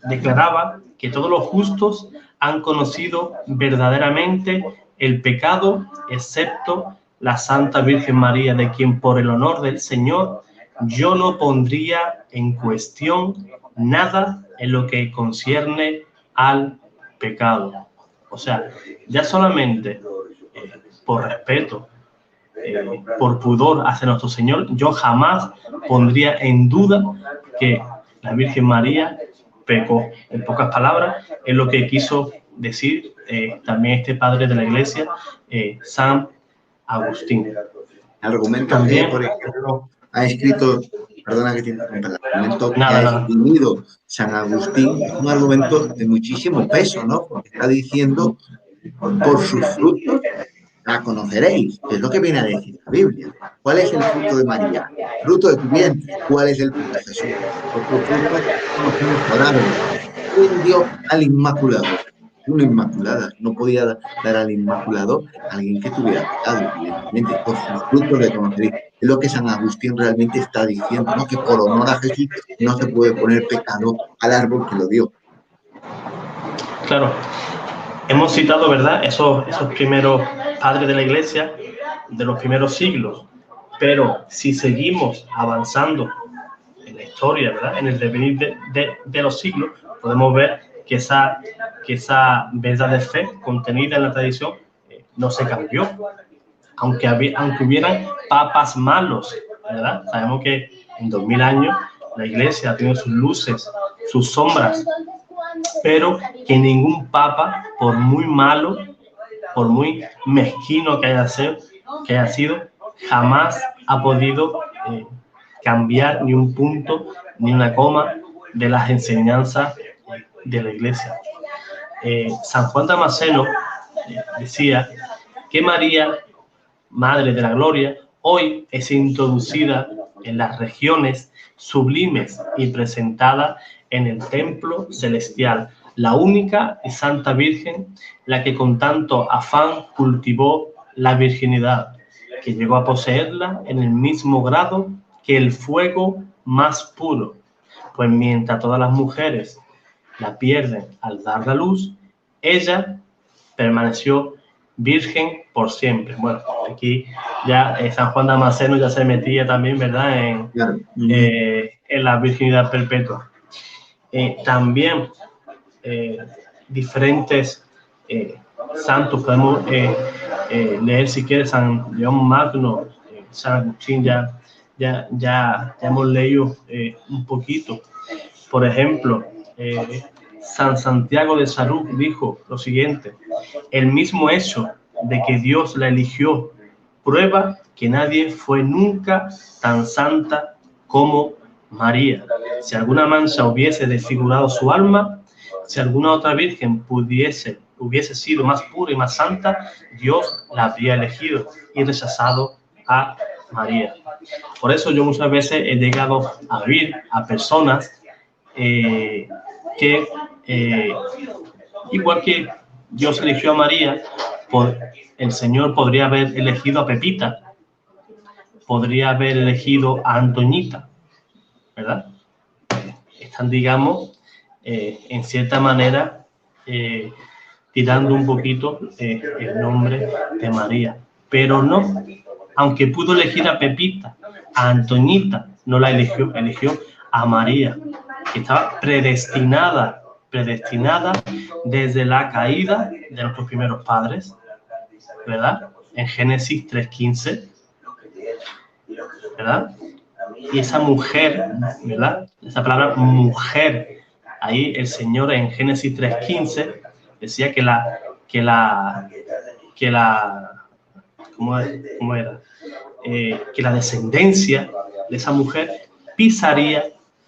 declaraba que todos los justos han conocido verdaderamente el pecado, excepto la Santa Virgen María, de quien por el honor del Señor yo no pondría en cuestión nada en lo que concierne al pecado. O sea, ya solamente por respeto, por pudor hacia nuestro Señor, yo jamás pondría en duda que la Virgen María pecó. En pocas palabras, es lo que quiso decir también este padre de la Iglesia, San Agustín. Argumento que, por ejemplo, ha escrito, perdona que te interrumpa, el argumento que ha escrito San Agustín es un argumento de muchísimo peso, ¿no? Porque está diciendo, por sus frutos la conoceréis, que es lo que viene a decir la Biblia. ¿Cuál es el fruto de María? Fruto de tu vientre. ¿Cuál es el fruto de Jesús? Por sus frutos conocemos por árbol. ¿Quién dio al Inmaculado? Una Inmaculada. No podía dar al Inmaculado a alguien que tuviera pecado, evidentemente. Por sus frutos le conoceréis. Es lo que San Agustín realmente está diciendo, ¿no? Que por honor a Jesús no se puede poner pecado al árbol que lo dio. Claro. Hemos citado, ¿verdad?, esos primeros padres de la Iglesia de los primeros siglos, pero si seguimos avanzando en la historia, ¿verdad?, en el devenir de los siglos, podemos ver que esa verdad de fe contenida en la tradición no se cambió, aunque hubieran papas malos, ¿verdad? Sabemos que en 2000 años la Iglesia ha tenido sus luces, sus sombras, pero que ningún papa, por muy malo, por muy mezquino que haya sido, jamás ha podido cambiar ni un punto, ni una coma de las enseñanzas de la Iglesia. San Juan Damasceno decía que María, Madre de la Gloria, hoy es introducida en las regiones sublimes y presentada en el templo celestial, la única y santa Virgen, la que con tanto afán cultivó la virginidad, que llegó a poseerla en el mismo grado que el fuego más puro, pues mientras todas las mujeres la pierden al dar la luz, ella permaneció virgen por siempre. Bueno, aquí ya San Juan Damasceno ya se metía también, ¿verdad?, en la virginidad perpetua. También diferentes santos podemos leer, si quieres, San León Magno, San Agustín, ya hemos leído un poquito. Por ejemplo, San Santiago de Sarú dijo lo siguiente: el mismo hecho de que Dios la eligió prueba que nadie fue nunca tan santa como María. Si alguna mancha hubiese desfigurado su alma, si alguna otra virgen hubiese sido más pura y más santa, Dios la habría elegido y rechazado a María. Por eso yo muchas veces he llegado a ver a personas que igual que Dios eligió a María, el Señor podría haber elegido a Pepita, podría haber elegido a Antoñita, ¿verdad? Están, digamos, en cierta manera, tirando un poquito el nombre de María. Pero no, aunque pudo elegir a Pepita, a Antoñita, no la eligió a María, que estaba predestinada desde la caída de nuestros primeros padres, ¿verdad? En Génesis 3:15, ¿verdad? y esa mujer, ¿verdad? Esa palabra mujer, ahí el Señor en Génesis 3:15 decía que ¿cómo era? Que la descendencia de esa mujer pisaría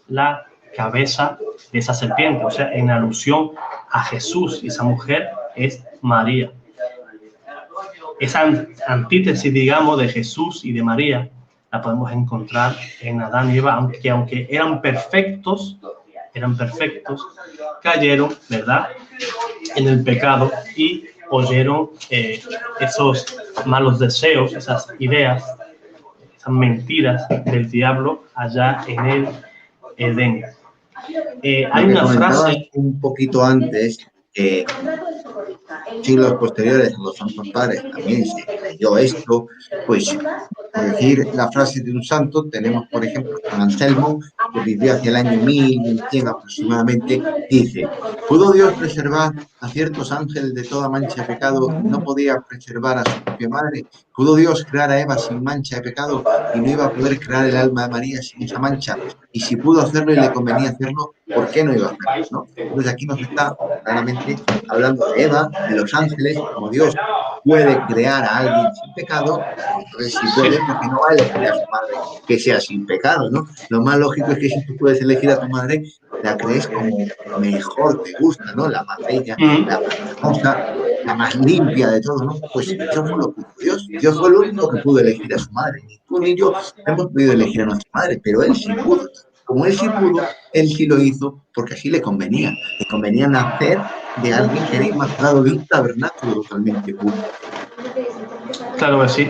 la cabeza de esa serpiente, o sea, en alusión a Jesús, y esa mujer es María. Esa antítesis, digamos, de Jesús y de María la podemos encontrar en Adán y Eva, aunque eran perfectos, cayeron, ¿verdad?, en el pecado y oyeron esos malos deseos, esas ideas, esas mentiras del diablo allá en el Edén. Hay una frase un poquito antes que siglos posteriores a los santos padres también se creyó esto, pues por decir la frase de un santo, tenemos por ejemplo San Anselmo, que vivió hacia el año 1100 aproximadamente, dice: ¿pudo Dios preservar a ciertos ángeles de toda mancha de pecado y no podía preservar a su propia madre? ¿Pudo Dios crear a Eva sin mancha de pecado y no iba a poder crear el alma de María sin esa mancha? Y si pudo hacerlo y le convenía hacerlo, ¿por qué no iba a hacerlo, no? Entonces aquí nos está claramente hablando de Eva, de los ángeles, como Dios puede crear a alguien sin pecado, entonces si puede, porque no va a elegir a su madre que sea sin pecado, ¿no? Lo más lógico es que si tú puedes elegir a tu madre, la crees como mejor te gusta, ¿no? La más bella, la más hermosa, la más limpia de todo, ¿no? Pues eso fue lo que hizo Dios. Dios fue el único que pudo elegir a su madre. Ni tú ni yo hemos podido elegir a nuestra madre, pero él sí pudo. Como él sí pudo, él sí lo hizo porque así le convenía. Le convenía nacer de alguien que era inmaculado, de un tabernáculo totalmente puro. Claro que sí.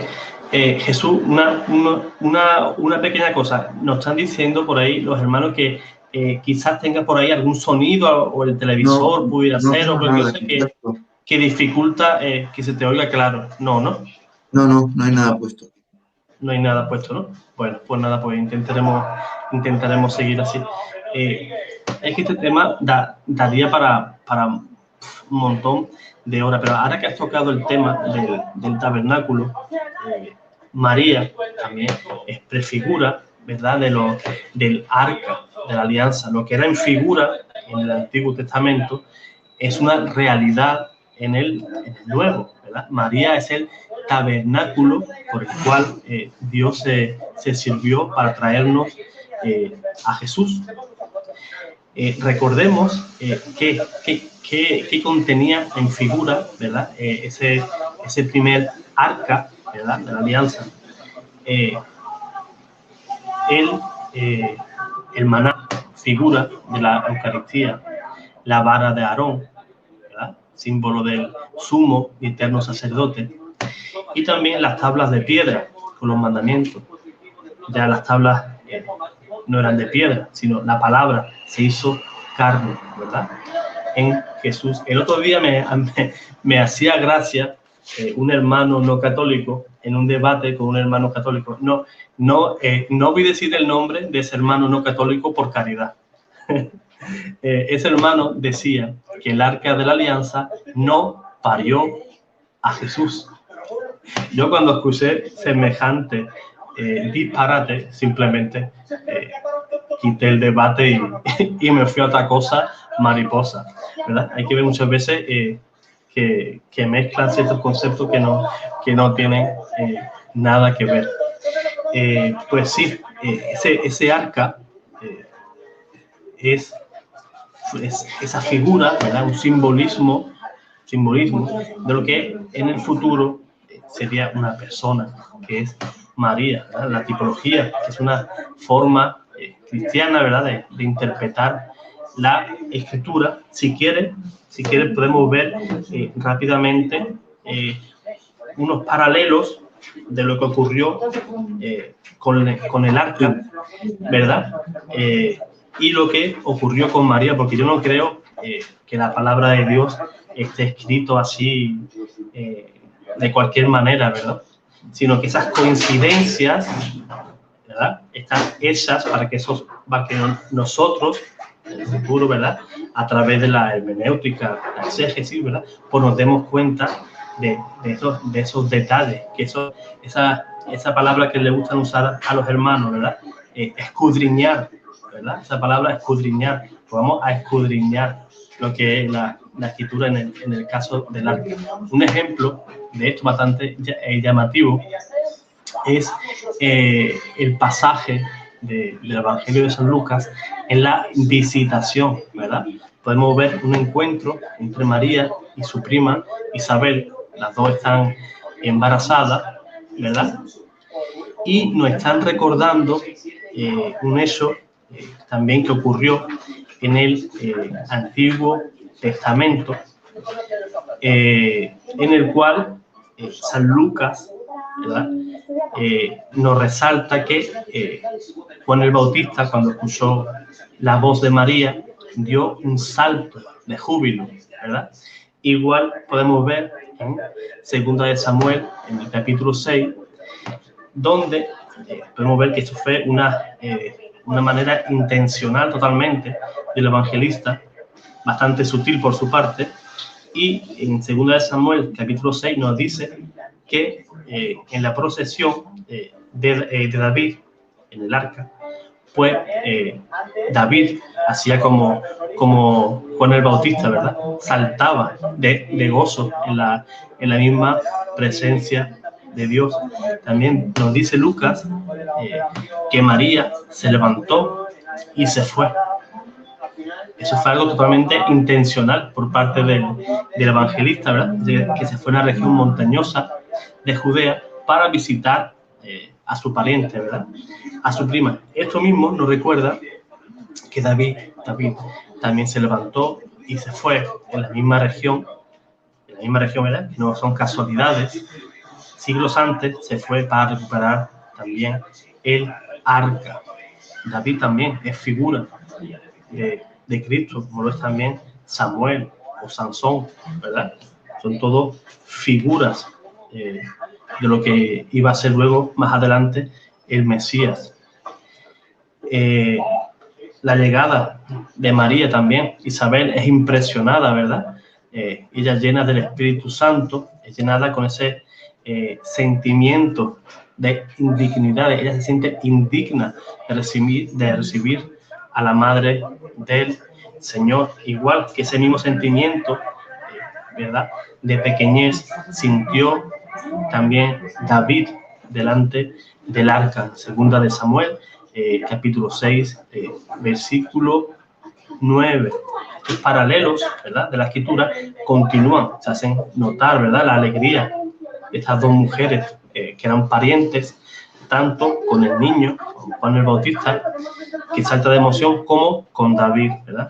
Jesús, una pequeña cosa. Nos están diciendo por ahí los hermanos que quizás tenga por ahí algún sonido o el televisor pudiera ser, o cualquier cosa que dificulta que se te oiga claro. No hay nada puesto. No hay nada puesto, ¿no? Bueno, pues nada, pues intentaremos seguir así. Es que este tema daría para un montón de horas, pero ahora que has tocado el tema del tabernáculo, María también es prefigura, ¿verdad?, del arca de la alianza. Lo que era en figura en el Antiguo Testamento es una realidad en el Nuevo, ¿verdad? María es el tabernáculo por el cual Dios se sirvió para traernos a Jesús. Recordemos que contenía en figura, ¿verdad?, ese primer arca, ¿verdad?, de la alianza. El maná, figura de la Eucaristía, la vara de Aarón, ¿verdad?, símbolo del sumo y eterno sacerdote, y también las tablas de piedra con los mandamientos. Ya las tablas no eran de piedra, sino la palabra se hizo carne, ¿verdad?, en Jesús. El otro día me hacía gracia un hermano no católico en un debate con un hermano católico. No voy a decir el nombre de ese hermano no católico por caridad. Ese hermano decía que el arca de la alianza no parió a Jesús. Yo cuando escuché semejante disparate, simplemente quité el debate y me fui a otra cosa mariposa, ¿verdad? Hay que ver muchas veces que mezclan ciertos conceptos que no tienen nada que ver. Pues sí, ese arca es esa figura, ¿verdad?, un simbolismo de lo que en el futuro sería una persona, que es María, ¿verdad? La tipología, que es una forma cristiana, ¿verdad?, de interpretar la escritura. Si quiere podemos ver rápidamente unos paralelos de lo que ocurrió con el arca, ¿verdad?, y lo que ocurrió con María, porque yo no creo que la palabra de Dios esté escrito así de cualquier manera, ¿verdad?, sino que esas coincidencias, ¿verdad?, están hechas para que nosotros, en el futuro, ¿verdad?, a través de la hermenéutica, la exégesis, ¿verdad?, pues nos demos cuenta de esos detalles, que esa palabra que le gustan usar a los hermanos, ¿verdad?, escudriñar, ¿verdad? Esa palabra escudriñar, vamos a escudriñar lo que es la escritura en el caso del arca. Un ejemplo de esto bastante llamativo es el pasaje del Evangelio de San Lucas en la visitación, ¿verdad? Podemos ver un encuentro entre María y su prima Isabel. Las dos están embarazadas, ¿verdad? Y nos están recordando un hecho también que ocurrió en el Antiguo Testamento, en el cual San Lucas, ¿verdad? Nos resalta que Juan el Bautista, cuando escuchó la voz de María, dio un salto de júbilo, ¿verdad? Igual podemos ver en Segunda de Samuel, en el capítulo 6, donde podemos ver que esto fue una manera intencional totalmente del evangelista, bastante sutil por su parte, y en Segunda de Samuel, capítulo 6, nos dice que en la procesión de David, en el arca, pues David hacía como Juan el Bautista, ¿verdad? Saltaba de gozo en la misma presencia de Dios. También nos dice Lucas que María se levantó y se fue. Eso fue algo totalmente intencional por parte del evangelista, ¿verdad? Que se fue a una región montañosa de Judea para visitar a su pariente, ¿verdad? A su prima. Esto mismo nos recuerda que David también se levantó y se fue en la misma región, ¿verdad? Que no son casualidades. Siglos antes se fue para recuperar también el arca. David también es figura de Cristo, como lo es también Samuel o Sansón, ¿verdad? Son todos figuras de lo que iba a ser luego, más adelante, el Mesías. La llegada de María también, Isabel es impresionada, ¿verdad? Ella llena del Espíritu Santo, es llenada con ese sentimiento de indignidad, ella se siente indigna de recibir a la Madre del Señor, igual que ese mismo sentimiento, ¿verdad?, de pequeñez sintió también David delante del arca. Segunda de Samuel, capítulo 6, versículo 9. Estos paralelos, ¿verdad?, de la escritura continúan, se hacen notar, ¿verdad?, la alegría de estas dos mujeres que eran parientes, tanto con el niño, con Juan el Bautista, que salta de emoción, como con David, ¿verdad?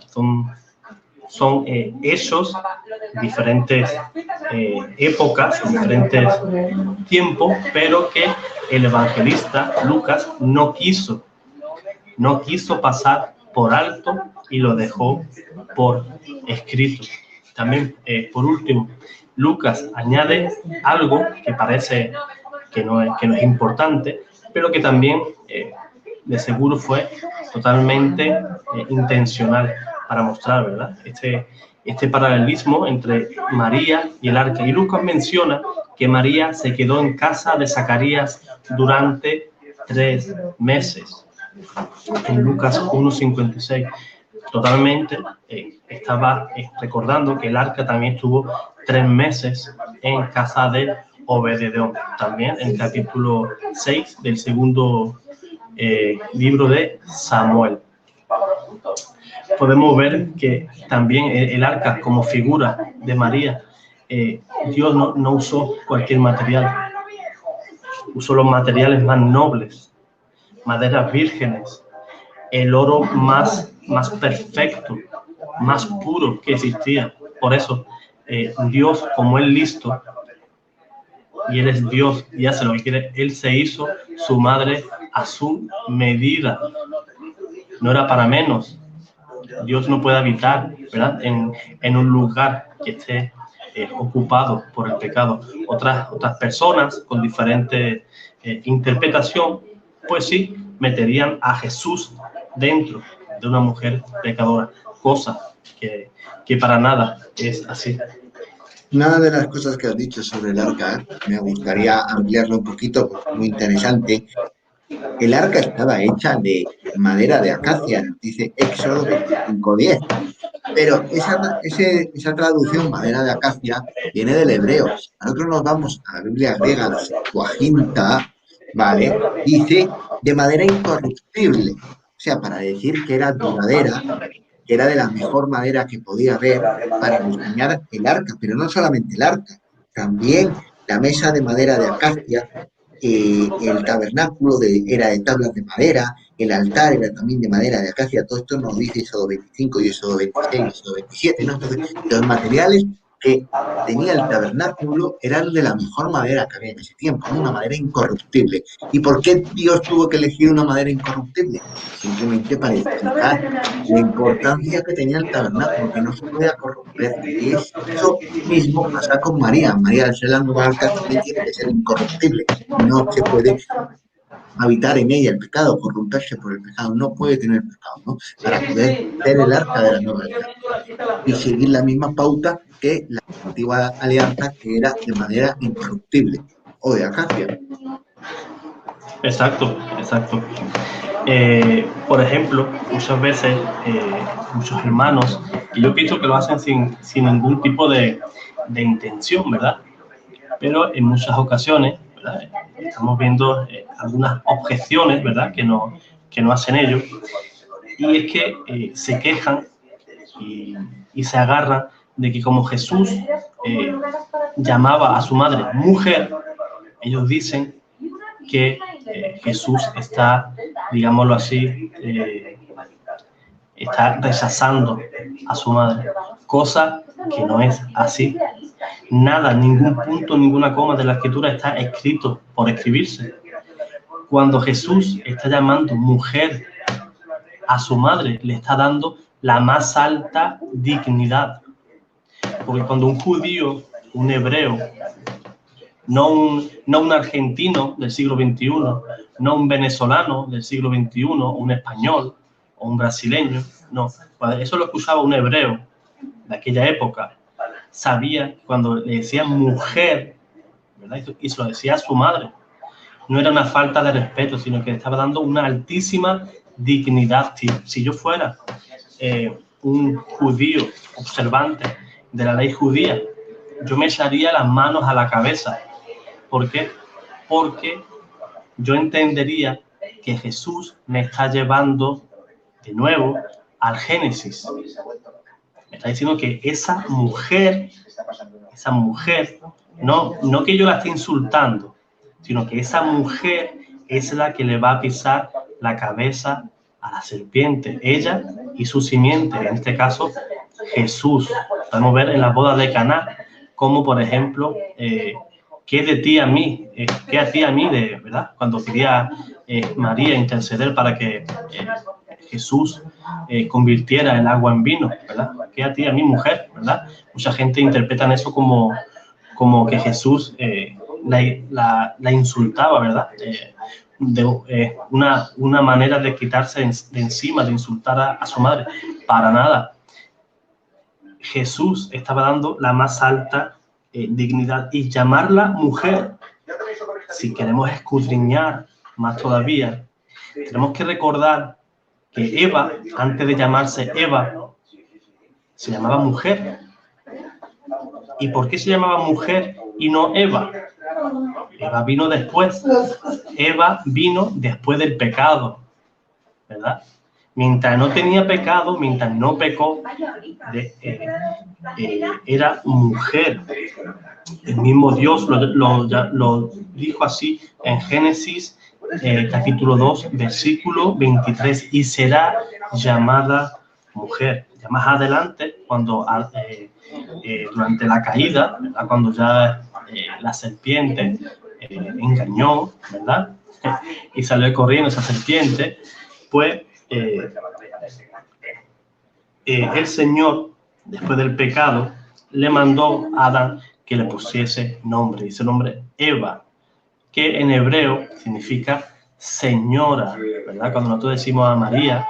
Son hechos, diferentes épocas, diferentes tiempos, pero que el evangelista Lucas no quiso pasar por alto y lo dejó por escrito. También, por último, Lucas añade algo que parece que no es importante, pero que también de seguro fue totalmente intencional para mostrar, ¿verdad?, este paralelismo entre María y el arca. Y Lucas menciona que María se quedó en casa de Zacarías durante 3 meses. En Lucas 1:56, totalmente estaba recordando que el arca también estuvo 3 meses en casa de Obed-edom. También en el capítulo 6 del segundo libro de Samuel. Podemos ver que también el arca, como figura de María, Dios no usó cualquier material, usó los materiales más nobles, maderas vírgenes, el oro más perfecto, más puro que existía. Por eso, Dios, como es listo, y Él es Dios y hace lo que quiere, Él se hizo su madre a su medida. No era para menos. Dios no puede habitar, ¿verdad?, en un lugar que esté ocupado por el pecado. Otras personas con diferente interpretación, pues sí, meterían a Jesús dentro de una mujer pecadora, cosa que para nada es así. Una de las cosas que has dicho sobre el arca, me gustaría ampliarlo un poquito, porque es muy interesante. El arca estaba hecha de madera de acacia, dice Éxodo 25:10. Pero esa traducción, madera de acacia, viene del hebreo. Si nosotros nos vamos a la Biblia griega, la Septuaginta, ¿vale? Dice de madera incorruptible. O sea, para decir que era duradera, que era de la mejor madera que podía haber para diseñar el arca. Pero no solamente el arca, también la mesa de madera de acacia, el tabernáculo era de tablas de madera, el altar era también de madera de acacia. Todo esto nos dice Éxodo 25 y Éxodo 26 y Éxodo 27, ¿no? Entonces, los materiales que tenía el tabernáculo eran de la mejor madera que había en ese tiempo, ¿no? Una madera incorruptible. ¿Y por qué Dios tuvo que elegir una madera incorruptible? Simplemente para explicar la importancia que tenía el tabernáculo, que no se podía corromper. Y eso mismo pasa con María. María, al ser la nueva arca, también tiene que ser incorruptible. No se puede habitar en ella el pecado, corromperse por el pecado, no puede tener pecado, ¿no? Para poder ser el arca de la nueva alianza y seguir la misma pauta que la antigua alianza, que era de manera incorruptible o de acacia. Exacto, exacto. Por ejemplo, muchas veces muchos hermanos, y yo pienso que lo hacen sin ningún tipo de intención, ¿verdad? Pero en muchas ocasiones, ¿verdad? Estamos viendo algunas objeciones, ¿verdad? Que no hacen ellos, y es que se quejan y se agarran de que como Jesús llamaba a su madre mujer, ellos dicen que Jesús está, digámoslo así, está rechazando a su madre, cosa que no es así. Nada, ningún punto, ninguna coma de la escritura está escrito por escribirse. Cuando Jesús está llamando mujer a su madre, le está dando la más alta dignidad. Porque cuando un judío, un hebreo, no un argentino del siglo XXI, no un venezolano del siglo XXI, un español o un brasileño, no. Eso es lo que usaba un hebreo de aquella época. Sabía cuando le decían mujer, ¿verdad? Y se lo decía a su madre. No era una falta de respeto, sino que estaba dando una altísima dignidad. Si yo fuera un judío observante de la ley judía, yo me echaría las manos a la cabeza. ¿Por qué? Porque yo entendería que Jesús me está llevando de nuevo al Génesis. Me está diciendo que esa mujer, no que yo la esté insultando, sino que esa mujer es la que le va a pisar la cabeza a la serpiente, ella y su simiente, en este caso Jesús. Podemos ver en la boda de Caná, como por ejemplo, ¿qué de ti a mí? ¿Qué a ti a mí? ¿Verdad? Cuando quería María interceder para que Jesús convirtiera el agua en vino, ¿verdad? ¿Qué a ti a mí, mujer? ¿Verdad? Mucha gente interpreta eso como que Jesús la insultaba, ¿verdad? Una manera de quitarse de encima, de insultar a su madre. Para nada. Jesús estaba dando la más alta dignidad y llamarla mujer. Si queremos escudriñar más todavía, tenemos que recordar que Eva, antes de llamarse Eva, se llamaba mujer. ¿Y por qué se llamaba mujer y no Eva? Eva vino después. Eva vino después del pecado, ¿verdad? Mientras no tenía pecado, mientras no pecó, era mujer. El mismo Dios lo dijo así en Génesis capítulo 2, versículo 23, y será llamada mujer. Ya más adelante, cuando durante la caída, ¿verdad? Cuando ya la serpiente engañó, ¿verdad? Y salió corriendo esa serpiente, pues el Señor, después del pecado, le mandó a Adán que le pusiese nombre. Dice el nombre Eva, que en hebreo significa señora, ¿verdad? Cuando nosotros decimos a María,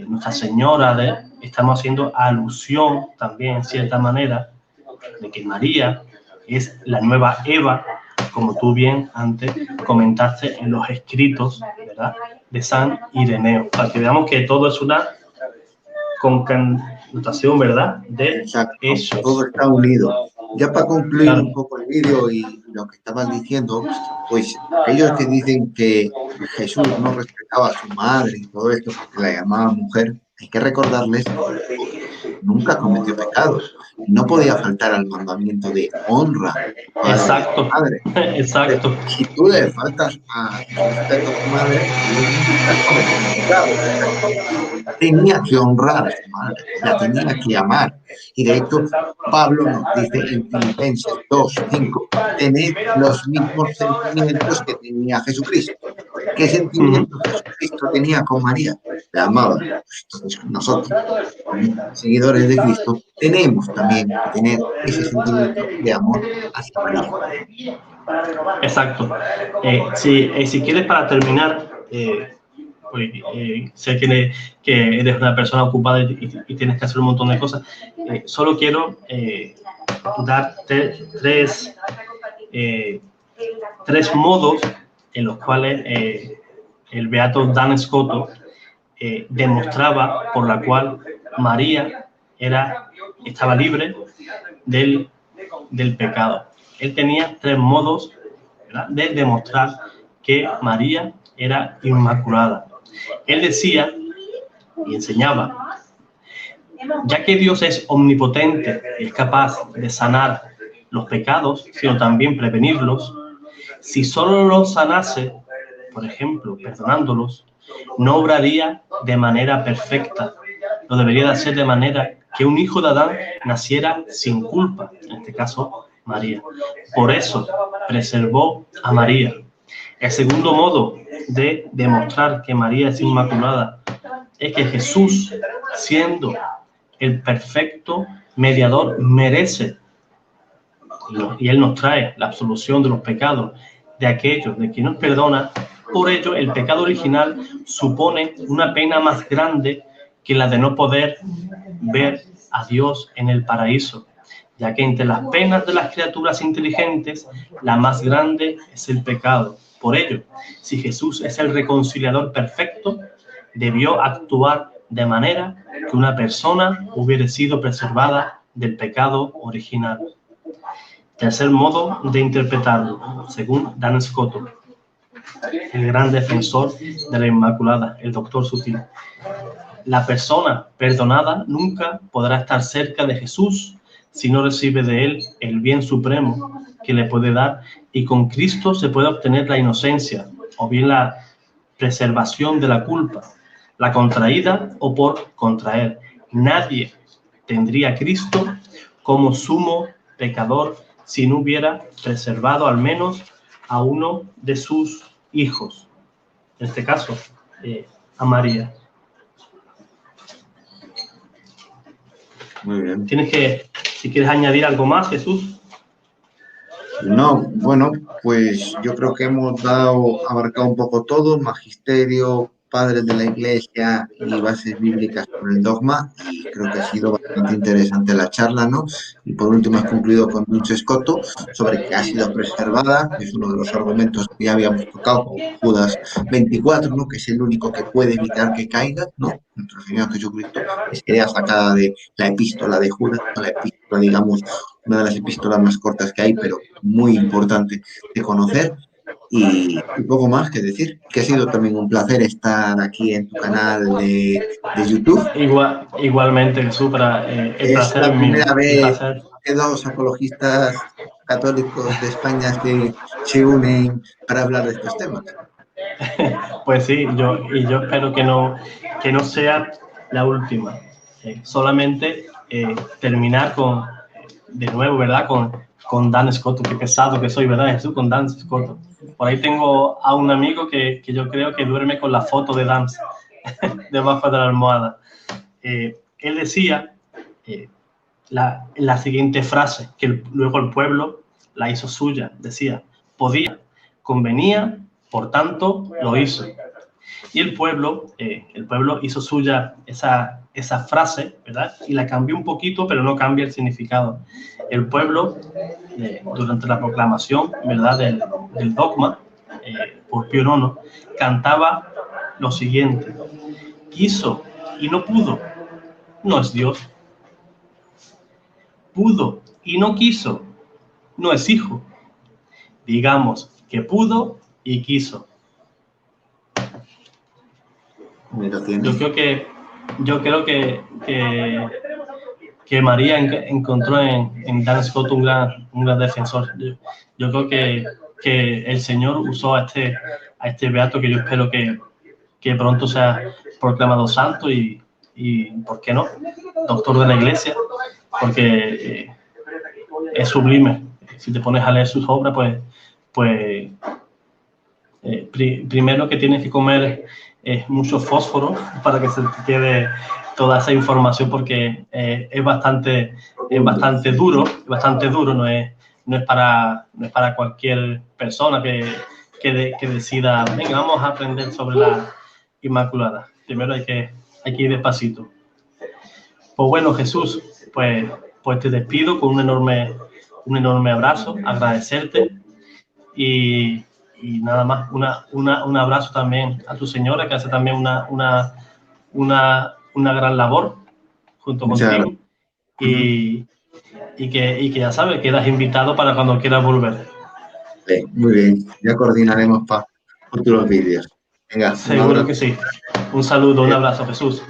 Nuestra Señora, estamos haciendo alusión también, en cierta manera, de que María es la nueva Eva, como tú bien antes comentaste en los escritos, ¿verdad?, de San Ireneo, para que veamos que todo es una concatenación, ¿verdad?, de Exacto, hechos. todo está unido. Ya para concluir Claro. un poco el vídeo y lo que estabas diciendo, pues aquellos que dicen que Jesús no respetaba a su madre y todo esto porque la llamaba mujer, hay que recordarles que nunca cometió pecados y no podía faltar al mandamiento de honra a tu padre y a tu Exacto, madre. exacto, Si tú le faltas al respeto a tu madre, evidentemente estás cometiendo pecado. Tenía que honrar a su madre, la tenía que amar. Y de hecho, Pablo nos dice en Filipenses 2:5, tened los mismos sentimientos que tenía Jesucristo. ¿Qué Ujú. sentimientos Jesucristo tenía con María? La amaba. Pues entonces nosotros, como seguidores de Cristo, tenemos también que tener ese sentimiento de amor hacia María. Exacto. Si quieres, para terminar, pues, sé que eres una persona ocupada y tienes que hacer un montón de cosas. Solo quiero darte tres modos en los cuales el beato Dan Scotto demostraba por la cual María estaba libre del pecado. Él tenía tres modos, ¿verdad?, de demostrar que María era inmaculada. Él decía y enseñaba, ya que Dios es omnipotente y es capaz de sanar los pecados, sino también prevenirlos, si solo los sanase, por ejemplo, perdonándolos, no obraría de manera perfecta. Lo debería de hacer de manera que un hijo de Adán naciera sin culpa, en este caso María. Por eso preservó a María. El segundo modo de demostrar que María es inmaculada es que Jesús, siendo el perfecto mediador, merece, y Él nos trae la absolución de los pecados de aquellos de quien nos perdona. Por ello, el pecado original supone una pena más grande que la de no poder ver a Dios en el paraíso, ya que entre las penas de las criaturas inteligentes, la más grande es el pecado. Por ello, si Jesús es el reconciliador perfecto, debió actuar de manera que una persona hubiera sido preservada del pecado original. Tercer modo de interpretarlo, según Dan Scotto, el gran defensor de la Inmaculada, el doctor Sutil. La persona perdonada nunca podrá estar cerca de Jesús si no recibe de él el bien supremo que le puede dar, y con Cristo se puede obtener la inocencia o bien la preservación de la culpa, la contraída o por contraer. Nadie tendría a Cristo como sumo pecador si no hubiera preservado al menos a uno de sus hijos, en este caso a María. Muy bien. Si quieres añadir algo más, Jesús. No, bueno, pues yo creo que hemos abarcado un poco todo, magisterio, padres de la Iglesia y bases bíblicas con el dogma, y creo que ha sido bastante interesante la charla, ¿no? Y por último has concluido con Duns Scoto sobre que ha sido preservada, que es uno de los argumentos que ya habíamos tocado con Judas 24, ¿no? Que es el único que puede evitar que caiga, ¿no? Nuestro Señor Jesucristo, es idea sacada de la epístola de Judas, no la epístola, digamos, una de las epístolas más cortas que hay, pero muy importante de conocer. Y poco más que decir, que ha sido también un placer estar aquí en tu canal de YouTube. Igualmente, Jesús, el Es placer la es mío. primera Un vez placer. que dos apologistas católicos de España se unen para hablar de estos temas. Pues sí, yo espero que no sea la última. Solamente terminar de nuevo, ¿verdad? Con Dan Scotto, qué pesado que soy, ¿verdad, Jesús? Con Dan Scotto. Por ahí tengo a un amigo que yo creo que duerme con la foto de Dan debajo de la almohada. Él decía la siguiente frase, que luego el pueblo la hizo suya. Decía, podía, convenía, por tanto, lo hizo. Y el pueblo hizo suya esa frase, ¿verdad? Y la cambió un poquito, pero no cambia el significado. El pueblo, durante la proclamación, ¿verdad? Del dogma, por Pío IX, cantaba lo siguiente: quiso y no pudo, no es Dios. Pudo y no quiso, no es hijo. Digamos que pudo y quiso. Yo creo que María encontró en Dan Scott un gran defensor. Yo creo que el Señor usó a este beato, que yo espero que pronto sea proclamado santo y ¿por qué no?, doctor de la Iglesia, porque es sublime. Si te pones a leer sus obras, pues primero que tienes que comer mucho fósforo para que se te quede toda esa información, porque es bastante duro, no es para cualquier persona que decida, venga, vamos a aprender sobre la Inmaculada. Primero hay que ir despacito. Pues bueno, Jesús, pues te despido con un enorme abrazo, agradecerte y nada más, un abrazo también a tu señora, que hace también una gran labor junto contigo, y que ya sabes, quedas invitado para cuando quieras volver. Muy bien, ya coordinaremos para futuros vídeos. Venga, un Seguro abrazo. que sí. Un saludo, un abrazo, Jesús.